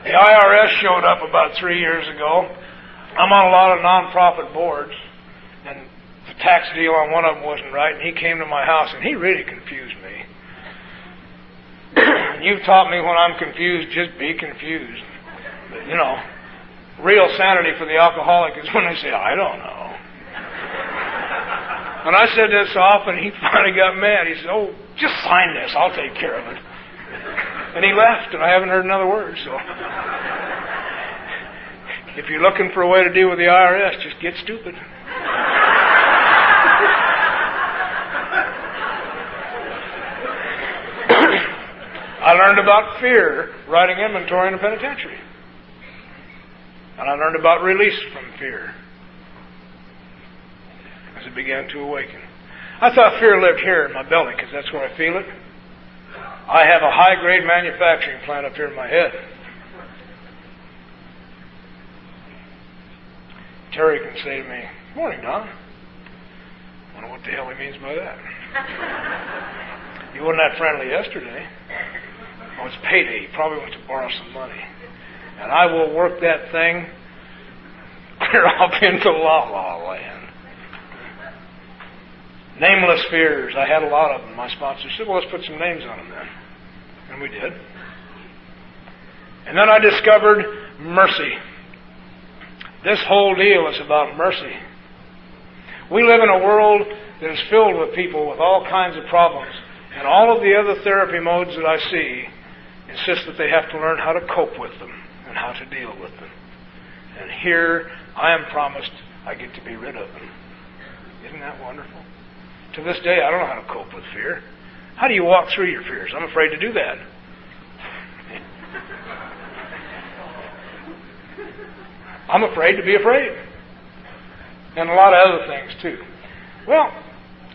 The IRS showed up about 3 years ago. I'm on a lot of nonprofit boards, and the tax deal on one of them wasn't right, and he came to my house, and he really confused me. You've taught me when I'm confused, just be confused. But, real sanity for the alcoholic is when they say, I don't know. When I said this off, and he finally got mad, he said, oh, just sign this, I'll take care of it. And he left, and I haven't heard another word, so. If you're looking for a way to deal with the IRS, just get stupid. I learned about fear writing inventory in a penitentiary. And I learned about release from fear as it began to awaken. I thought fear lived here in my belly because that's where I feel it. I have a high-grade manufacturing plant up here in my head. Terry can say to me, morning, Don. I wonder what the hell he means by that. You weren't that friendly yesterday. Oh, it's payday. He probably went to borrow some money. And I will work that thing clear up into la-la land. Nameless fears. I had a lot of them. My sponsor said, well, let's put some names on them then. And we did. And then I discovered mercy. This whole deal is about mercy. We live in a world that is filled with people with all kinds of problems. And all of the other therapy modes that I see insist that they have to learn how to cope with them and how to deal with them. And here I am promised I get to be rid of them. Isn't that wonderful? To this day, I don't know how to cope with fear. How do you walk through your fears? I'm afraid to do that. I'm afraid to be afraid. And a lot of other things, too. Well,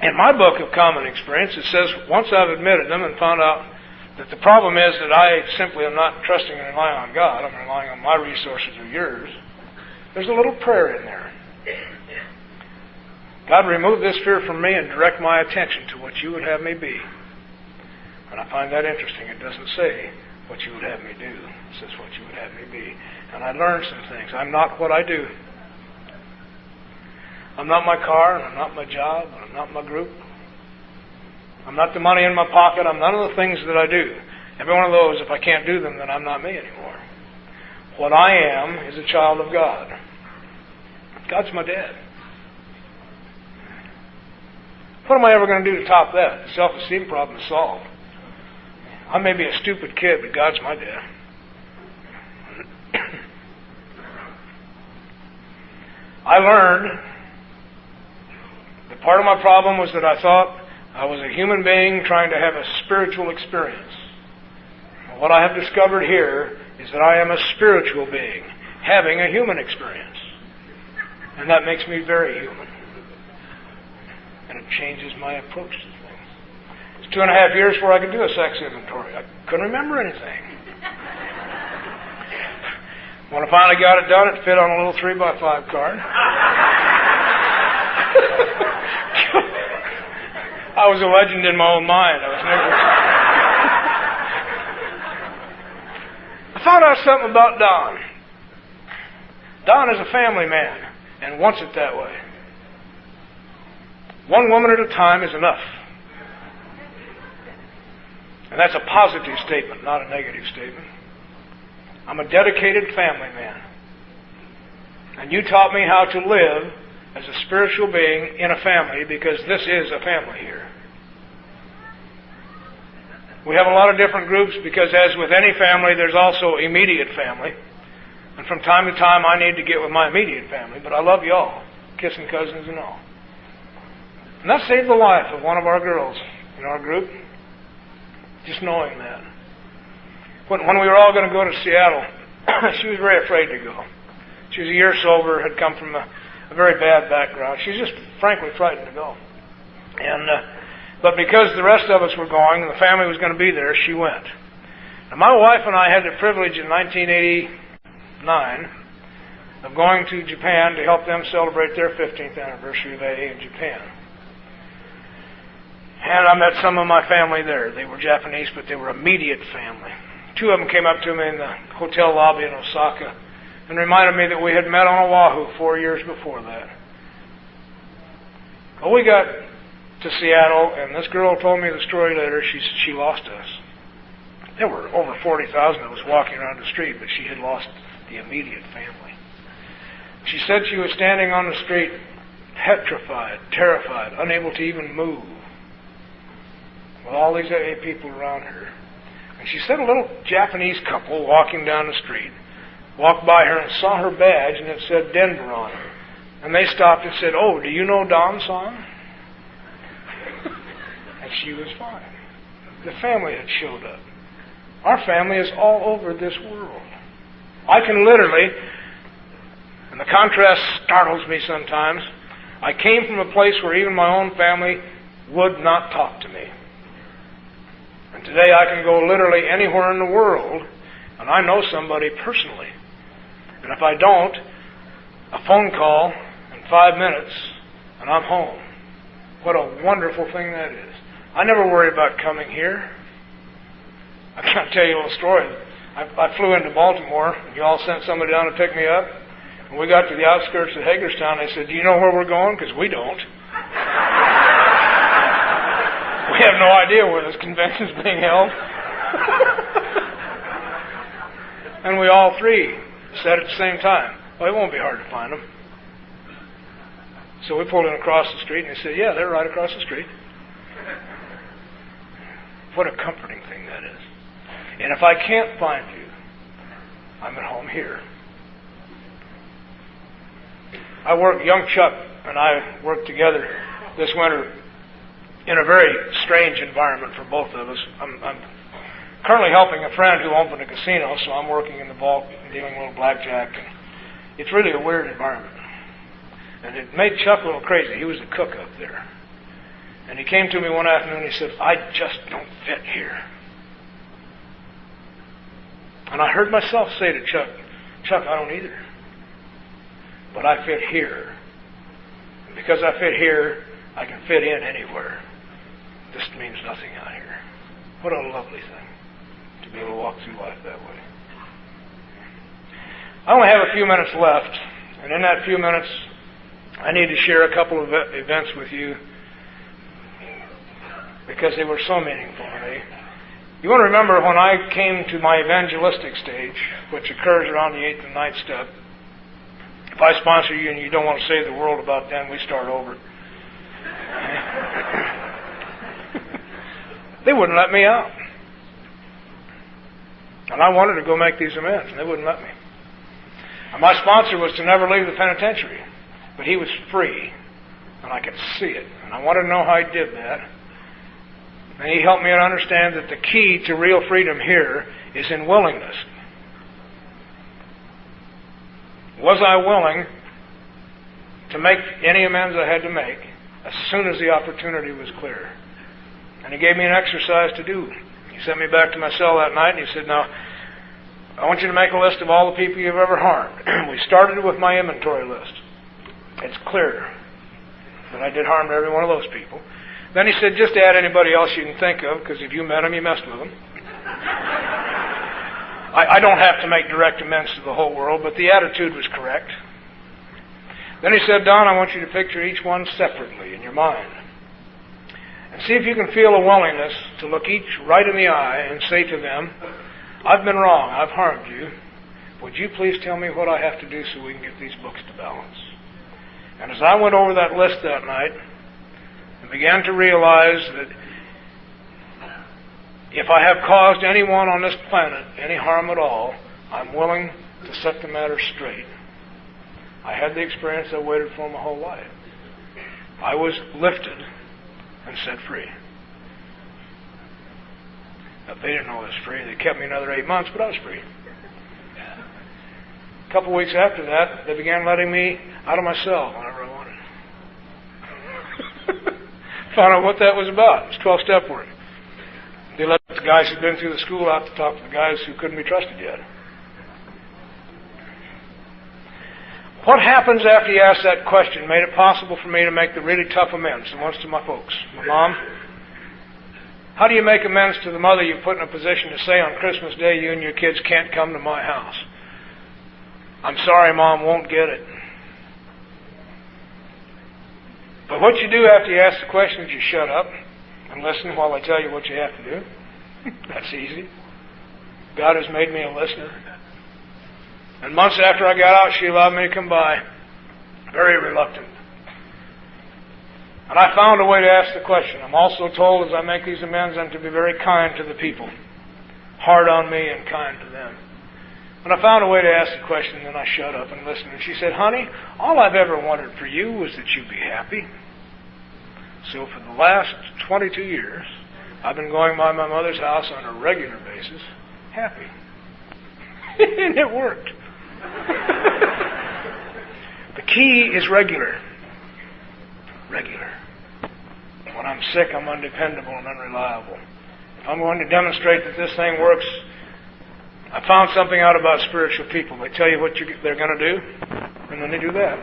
in my book of common experience, it says, once I've admitted them and found out that the problem is that I simply am not trusting and relying on God, I'm relying on my resources or yours, there's a little prayer in there. God, remove this fear from me and direct my attention to what you would have me be. And I find that interesting. It doesn't say what you would have me do. It says what you would have me be. And I learned some things. I'm not what I do. I'm not my car, and I'm not my job, and I'm not my group. I'm not the money in my pocket. I'm none of the things that I do. Every one of those, if I can't do them, then I'm not me anymore. What I am is a child of God. God's my dad. What am I ever going to do to top that? The self-esteem problem is solved. I may be a stupid kid, but God's my dad. I learned that part of my problem was that I thought I was a human being trying to have a spiritual experience. What I have discovered here is that I am a spiritual being having a human experience. And that makes me very human. And it changes my approach to things. It's 2.5 years before I could do a sex inventory. I couldn't remember anything. When I finally got it done, it fit on a little 3x5 card. I was a legend in my own mind. I found out something about Don. Don is a family man and wants it that way. One woman at a time is enough. And that's a positive statement, not a negative statement. I'm a dedicated family man. And you taught me how to live as a spiritual being in a family, because this is a family here. We have a lot of different groups because, as with any family, there's also immediate family. And from time to time I need to get with my immediate family, but I love you all, kissing cousins and all. And that saved the life of one of our girls in our group, just knowing that. When we were all going to go to Seattle, she was very afraid to go. She was a year sober, had come from a very bad background. She was just frankly frightened to go. But because the rest of us were going and the family was going to be there, she went. Now, my wife and I had the privilege in 1989 of going to Japan to help them celebrate their 15th anniversary of AA in Japan. And I met some of my family there. They were Japanese, but they were immediate family. Two of them came up to me in the hotel lobby in Osaka and reminded me that we had met on Oahu 4 years before that. Well, we got to Seattle, and this girl told me the story later. She lost us. There were over 40,000 of us walking around the street, but she had lost the immediate family. She said she was standing on the street, petrified, terrified, unable to even move, with all these AA people around her. And she said a little Japanese couple walking down the street walked by her and saw her badge, and it said Denver on it. And they stopped and said, "Oh, do you know Don-san?" And she was fine. The family had showed up. Our family is all over this world. I can literally, and the contrast startles me sometimes, I came from a place where even my own family would not talk to me. And today I can go literally anywhere in the world, and I know somebody personally. And if I don't, a phone call in 5 minutes, and I'm home. What a wonderful thing that is. I never worry about coming here. I can't tell you a little story. I flew into Baltimore, and you all sent somebody down to pick me up. When we got to the outskirts of Hagerstown, they said, "Do you know where we're going?" Because we don't. We have no idea where this convention is being held. And we all three said at the same time, "Well, it won't be hard to find them." So we pulled in across the street, and they said, "Yeah, they're right across the street." What a comforting thing that is. And if I can't find you, I'm at home here. Young Chuck and I worked together this winter in a very strange environment for both of us. I'm currently helping a friend who opened a casino, so I'm working in the vault and dealing a little blackjack. And it's really a weird environment. And it made Chuck a little crazy. He was the cook up there. And he came to me one afternoon and he said, "I just don't fit here." And I heard myself say to Chuck, "Chuck, I don't either. But I fit here. And because I fit here, I can fit in anywhere. This means nothing out here." What a lovely thing to be able to walk through life that way. I only have a few minutes left, and in that few minutes, I need to share a couple of events with you because they were so meaningful to me. You want to remember when I came to my evangelistic stage, which occurs around the 8th and 9th step. If I sponsor you and you don't want to save the world about then, we start over. They wouldn't let me out. And I wanted to go make these amends, and they wouldn't let me. And my sponsor was to never leave the penitentiary, but he was free, and I could see it. And I wanted to know how he did that. And he helped me to understand that the key to real freedom here is in willingness. Was I willing to make any amends I had to make as soon as the opportunity was clear? And he gave me an exercise to do. He sent me back to my cell that night, and he said, "Now, I want you to make a list of all the people you've ever harmed." We started with my inventory list. It's clear that I did harm to every one of those people. Then he said, "Just add anybody else you can think of, because if you met them, you messed with them." I don't have to make direct amends to the whole world, but the attitude was correct. Then he said, "Don, I want you to picture each one separately in your mind. And see if you can feel a willingness to look each right in the eye and say to them, 'I've been wrong, I've harmed you. Would you please tell me what I have to do so we can get these books to balance?'" And as I went over that list that night, and began to realize that if I have caused anyone on this planet any harm at all, I'm willing to set the matter straight. I had the experience I waited for my whole life. I was lifted and set free. Now, they didn't know I was free. They kept me another 8 months, but I was free. A couple weeks after that, they began letting me out of my cell whenever I wanted. Found out what that was about. It's 12-step work. They let the guys who'd been through the school out to talk to the guys who couldn't be trusted yet. What happens after you ask that question made it possible for me to make the really tough amends, and once to my folks. My mom, how do you make amends to the mother you put in a position to say on Christmas Day you and your kids can't come to my house? I'm sorry, Mom, won't get it. But what you do after you ask the question is you shut up and listen while I tell you what you have to do. That's easy. God has made me a listener. And months after I got out, she allowed me to come by, very reluctant. And I found a way to ask the question. I'm also told as I make these amends, I'm to be very kind to the people, hard on me and kind to them. And I found a way to ask the question, and then I shut up and listened. And she said, honey, all I've ever wanted for you was that you be happy. So for the last 22 years, I've been going by my mother's house on a regular basis, happy. And it worked. The key is regular. Regular. When I'm sick, I'm undependable and unreliable. If I'm going to demonstrate that this thing works, I found something out about spiritual people. They tell you what they're going to do, and then they do that.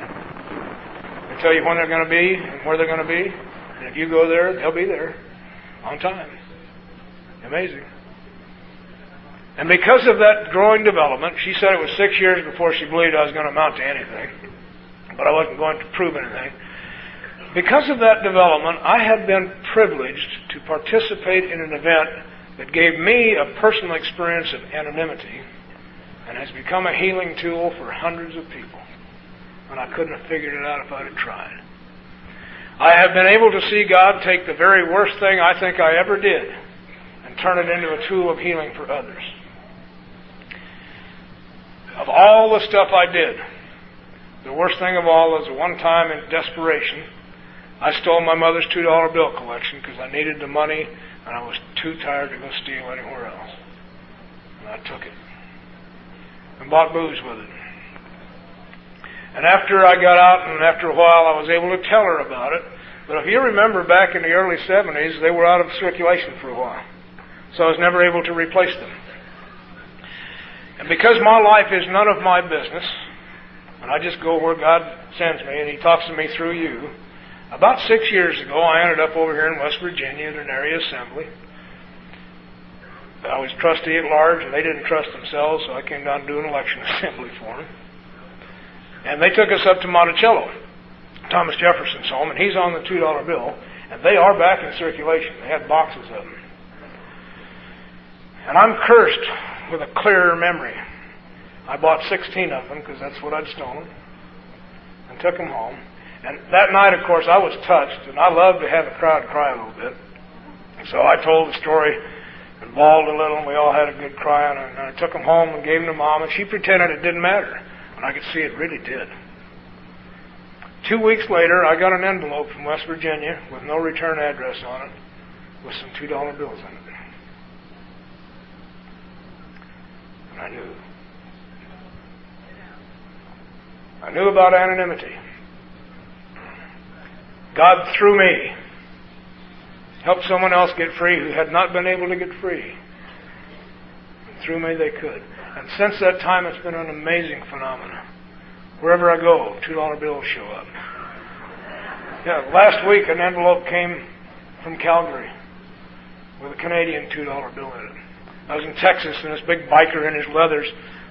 They tell you when they're going to be and where they're going to be, and if you go there, they'll be there on time. Amazing. And because of that growing development, she said it was 6 years before she believed I was going to amount to anything, but I wasn't going to prove anything. Because of that development, I have been privileged to participate in an event that gave me a personal experience of anonymity and has become a healing tool for hundreds of people. And I couldn't have figured it out if I'd have tried. I have been able to see God take the very worst thing I think I ever did and turn it into a tool of healing for others. Of all the stuff I did, the worst thing of all was one time in desperation, I stole my mother's $2 bill collection because I needed the money and I was too tired to go steal anywhere else. And I took it and bought booze with it. And after I got out and after a while I was able to tell her about it. But if you remember back in the early 70s, they were out of circulation for a while. So I was never able to replace them. And because my life is none of my business, and I just go where God sends me and He talks to me through you, about 6 years ago I ended up over here in West Virginia at an area assembly. I was trustee at large and they didn't trust themselves, so I came down to do an election assembly for them. And they took us up to Monticello, Thomas Jefferson's home, and he's on the $2 bill, and they are back in circulation. They had boxes of them. And I'm cursed with a clearer memory. I bought 16 of them because that's what I'd stolen and took them home. And that night, of course, I was touched, and I love to have the crowd cry a little bit. So I told the story and bawled a little, and we all had a good cry, and I took them home and gave them to Mom, and she pretended it didn't matter. And I could see it really did. 2 weeks later, I got an envelope from West Virginia with no return address on it, with some $2 bills in it. And I knew. I knew about anonymity. God, through me, helped someone else get free who had not been able to get free. And through me they could. And since that time, it's been an amazing phenomenon. Wherever I go, $2 bills show up. Yeah, last week an envelope came from Calgary with a Canadian $2 bill in it. I was in Texas, and this big biker in his leathers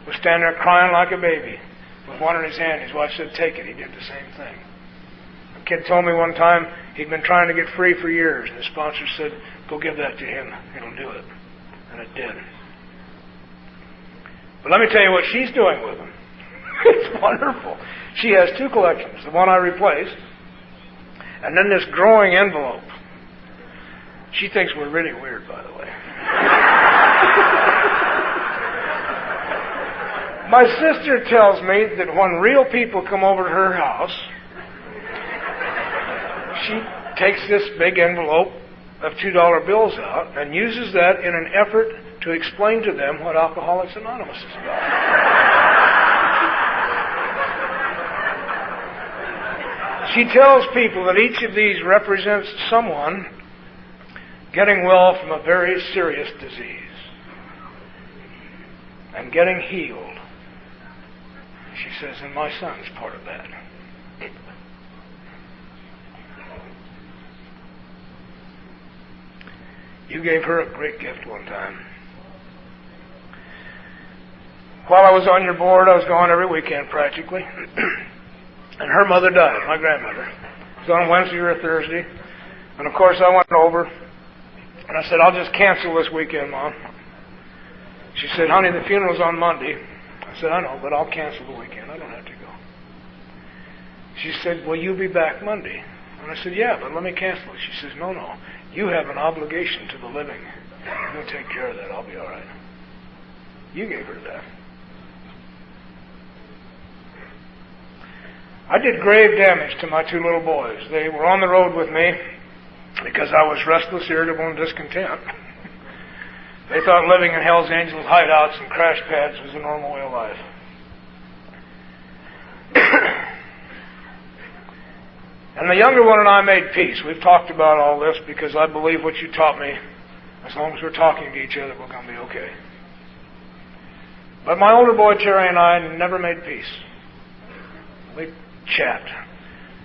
was standing there crying like a baby with one in his hand. His wife said, take it. He did the same thing. A kid told me one time he'd been trying to get free for years, and his sponsor said, go give that to him. It'll do it. And it did. But let me tell you what she's doing with them. It's wonderful. She has 2 collections, the one I replaced, and then this growing envelope. She thinks we're really weird, by the way. My sister tells me that when real people come over to her house, she takes this big envelope of $2 bills out and uses that in an effort to explain to them what Alcoholics Anonymous is about. She tells people that each of these represents someone getting well from a very serious disease and getting healed. She says, and my son's part of that. You gave her a great gift one time. While I was on your board, I was gone every weekend practically. And her mother died, my grandmother. It was on a Wednesday or a Thursday. And of course I went over and I said, I'll just cancel this weekend, Mom. She said, honey, the funeral's on Monday. I said, I know, but I'll cancel the weekend. I don't have to go. She said, will you be back Monday? And I said, yeah, but let me cancel it. She says, no. You have an obligation to the living. You'll take care of that. I'll be all right. You gave her that. I did grave damage to my two little boys. They were on the road with me because I was restless, irritable, and discontent. They thought living in Hell's Angels hideouts and crash pads was a normal way of life. And the younger one and I made peace. We've talked about all this because I believe what you taught me. As long as we're talking to each other, we're going to be okay. But my older boy, Terry, and I never made peace. We chat.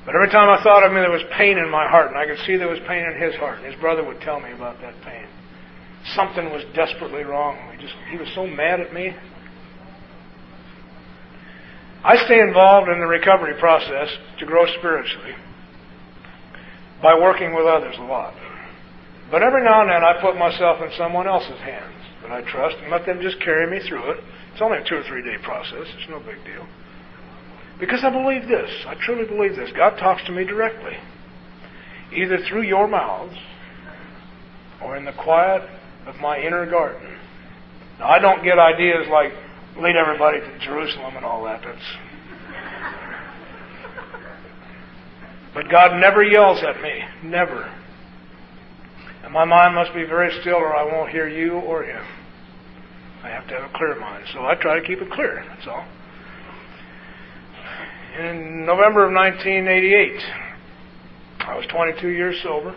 But every time I thought of him, there was pain in my heart, and I could see there was pain in his heart. And his brother would tell me about that pain. Something was desperately wrong. He was so mad at me. I stay involved in the recovery process to grow spiritually by working with others a lot. But every now and then I put myself in someone else's hands that I trust and let them just carry me through it. It's only a 2 or 3 day process. It's no big deal. Because I believe this. I truly believe this. God talks to me directly. Either through your mouths or in the quiet of my inner garden. Now, I don't get ideas like lead everybody to Jerusalem and all that. But God never yells at me. Never. And my mind must be very still or I won't hear you or him. I have to have a clear mind. So I try to keep it clear. That's all. In November of 1988, I was 22 years sober.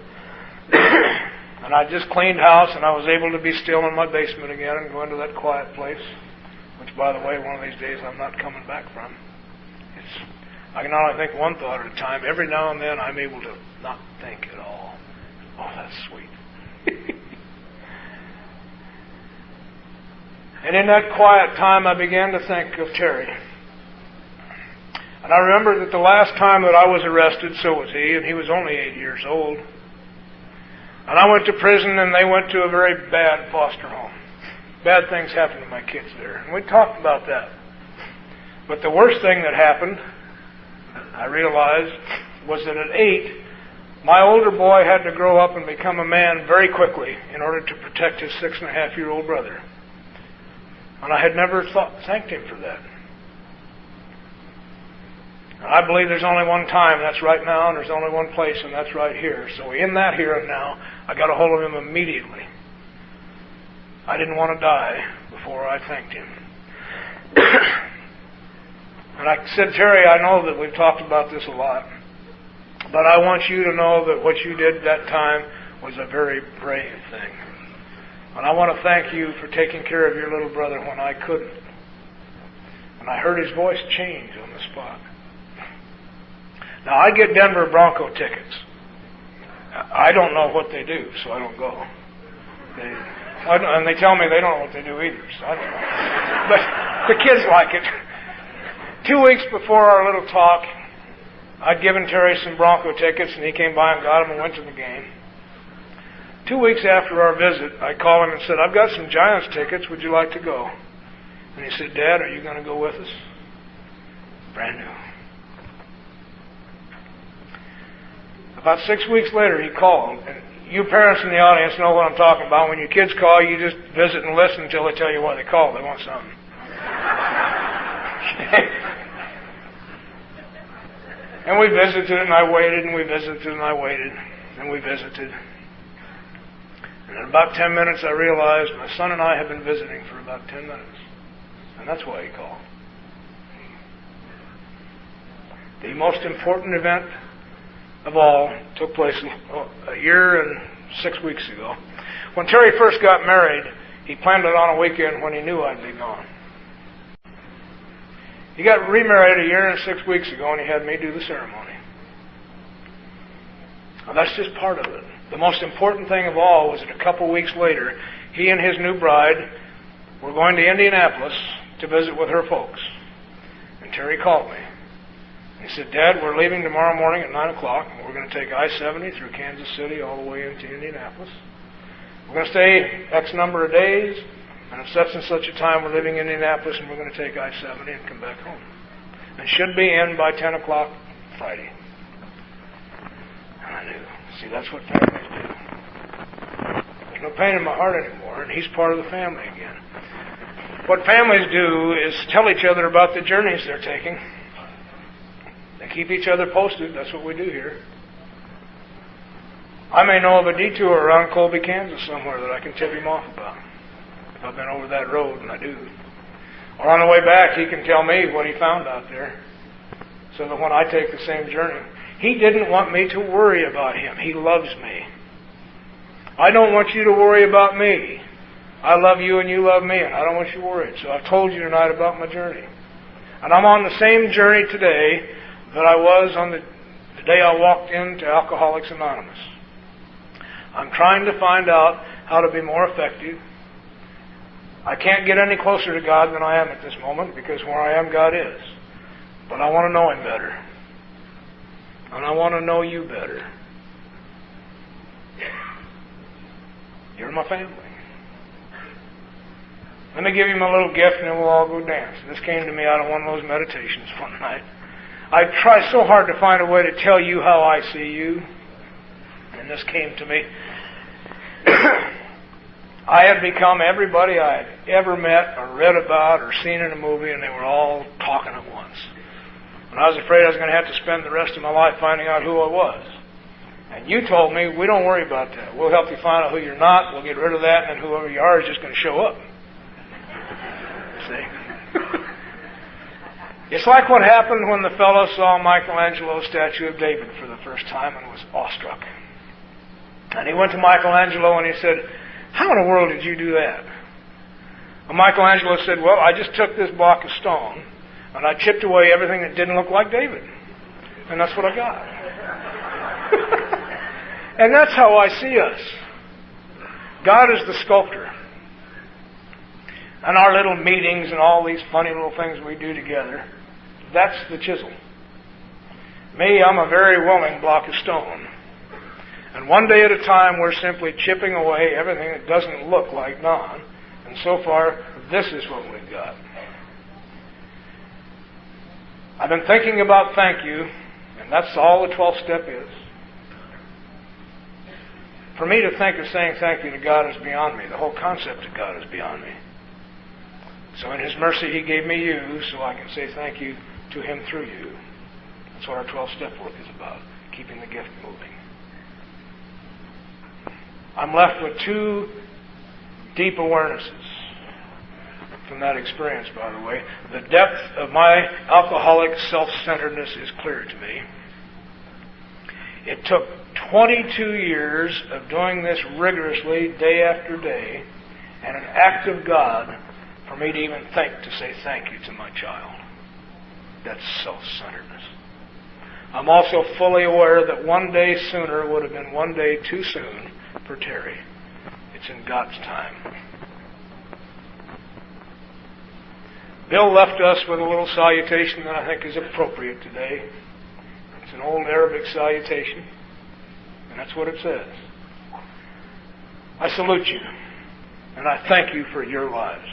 And I just cleaned house and I was able to be still in my basement again and go into that quiet place. Which, by the way, one of these days I'm not coming back from. I can only think one thought at a time. Every now and then I'm able to not think at all. Oh, that's sweet. And in that quiet time I began to think of Terry. And I remember that the last time that I was arrested, so was he, and he was only 8 years old. And I went to prison and they went to a very bad foster home. Bad things happened to my kids there. And we talked about that. But the worst thing that happened, I realized, was that at 8, my older boy had to grow up and become a man very quickly in order to protect his 6.5-year-old brother. And I had never thanked him for that. And I believe there's only one time, that's right now, and there's only one place, and that's right here. So in that here and now, I got a hold of him immediately. I didn't want to die before I thanked him. And I said, Terry, I know that we've talked about this a lot, but I want you to know that what you did that time was a very brave thing. And I want to thank you for taking care of your little brother when I couldn't. And I heard his voice change on the spot. Now, I get Denver Bronco tickets. I don't know what they do, so I don't go. And they tell me they don't know what they do either, so I don't know. But the kids like it. 2 weeks before our little talk, I'd given Terry some Bronco tickets, and he came by and got them and went to the game. 2 weeks after our visit, I called him and said, I've got some Giants tickets. Would you like to go? And he said, Dad, are you going to go with us? Brand new. About 6 weeks later, he called. And you parents in the audience know what I'm talking about. When your kids call, you just visit and listen until they tell you why they called. They want something. And we visited, and I waited, and we visited, and I waited, and we visited. And in about 10 minutes, I realized my son and I had been visiting for about 10 minutes. And that's why he called. The most important event of all took place a year and 6 weeks ago. When Terry first got married, he planned it on a weekend when he knew I'd be gone. He got remarried a year and 6 weeks ago, and he had me do the ceremony. Now, that's just part of it. The most important thing of all was that a couple weeks later, he and his new bride were going to Indianapolis to visit with her folks. And Terry called me. He said, "Dad, we're leaving tomorrow morning at 9 o'clock, and we're going to take I-70 through Kansas City all the way into Indianapolis. We're going to stay X number of days, and at such and such a time we're leaving Indianapolis, and we're going to take I-70 and come back home. And should be in by 10 o'clock Friday." And I knew. See, that's what families do. There's no pain in my heart anymore, and he's part of the family again. What families do is tell each other about the journeys they're taking. They keep each other posted. That's what we do here. I may know of a detour around Colby, Kansas somewhere that I can tip him off about. If I've been over that road, and I do. Or on the way back, he can tell me what he found out there, so that when I take the same journey, he didn't want me to worry about him. He loves me. I don't want you to worry about me. I love you and you love me, and I don't want you worried. So I've told you tonight about my journey. And I'm on the same journey today that I was on the day I walked into Alcoholics Anonymous. I'm trying to find out how to be more effective. I can't get any closer to God than I am at this moment, because where I am, God is. But I want to know Him better. And I want to know you better. You're my family. Let me give you my little gift, and then we'll all go dance. This came to me out of one of those meditations one night. I try so hard to find a way to tell you how I see you. And this came to me. I had become everybody I had ever met or read about or seen in a movie, and they were all talking at once. And I was afraid I was going to have to spend the rest of my life finding out who I was. And you told me, we don't worry about that. We'll help you find out who you're not. We'll get rid of that, and then whoever you are is just going to show up. See? It's like what happened when the fellow saw Michelangelo's statue of David for the first time and was awestruck. And he went to Michelangelo and he said, "How in the world did you do that?" And Michelangelo said, "Well, I just took this block of stone and I chipped away everything that didn't look like David. And that's what I got." And that's how I see us. God is the sculptor. And our little meetings and all these funny little things we do together, that's the chisel. Me, I'm a very willing block of stone. And one day at a time, we're simply chipping away everything that doesn't look like Don. And so far, this is what we've got. I've been thinking about thank you, and that's all the 12th step is. For me to think of saying thank you to God is beyond me. The whole concept of God is beyond me. So in His mercy, He gave me you so I can say thank you to Him through you. That's what our 12-step work is about, keeping the gift moving. I'm left with two deep awarenesses from that experience, by the way. The depth of my alcoholic self-centeredness is clear to me. It took 22 years of doing this rigorously, day after day, and an act of God for me to even think to say thank you to my child. That's self-centeredness. I'm also fully aware that one day sooner would have been one day too soon for Terry. It's in God's time. Bill left us with a little salutation that I think is appropriate today. It's an old Arabic salutation, and that's what it says. I salute you, and I thank you for your lives.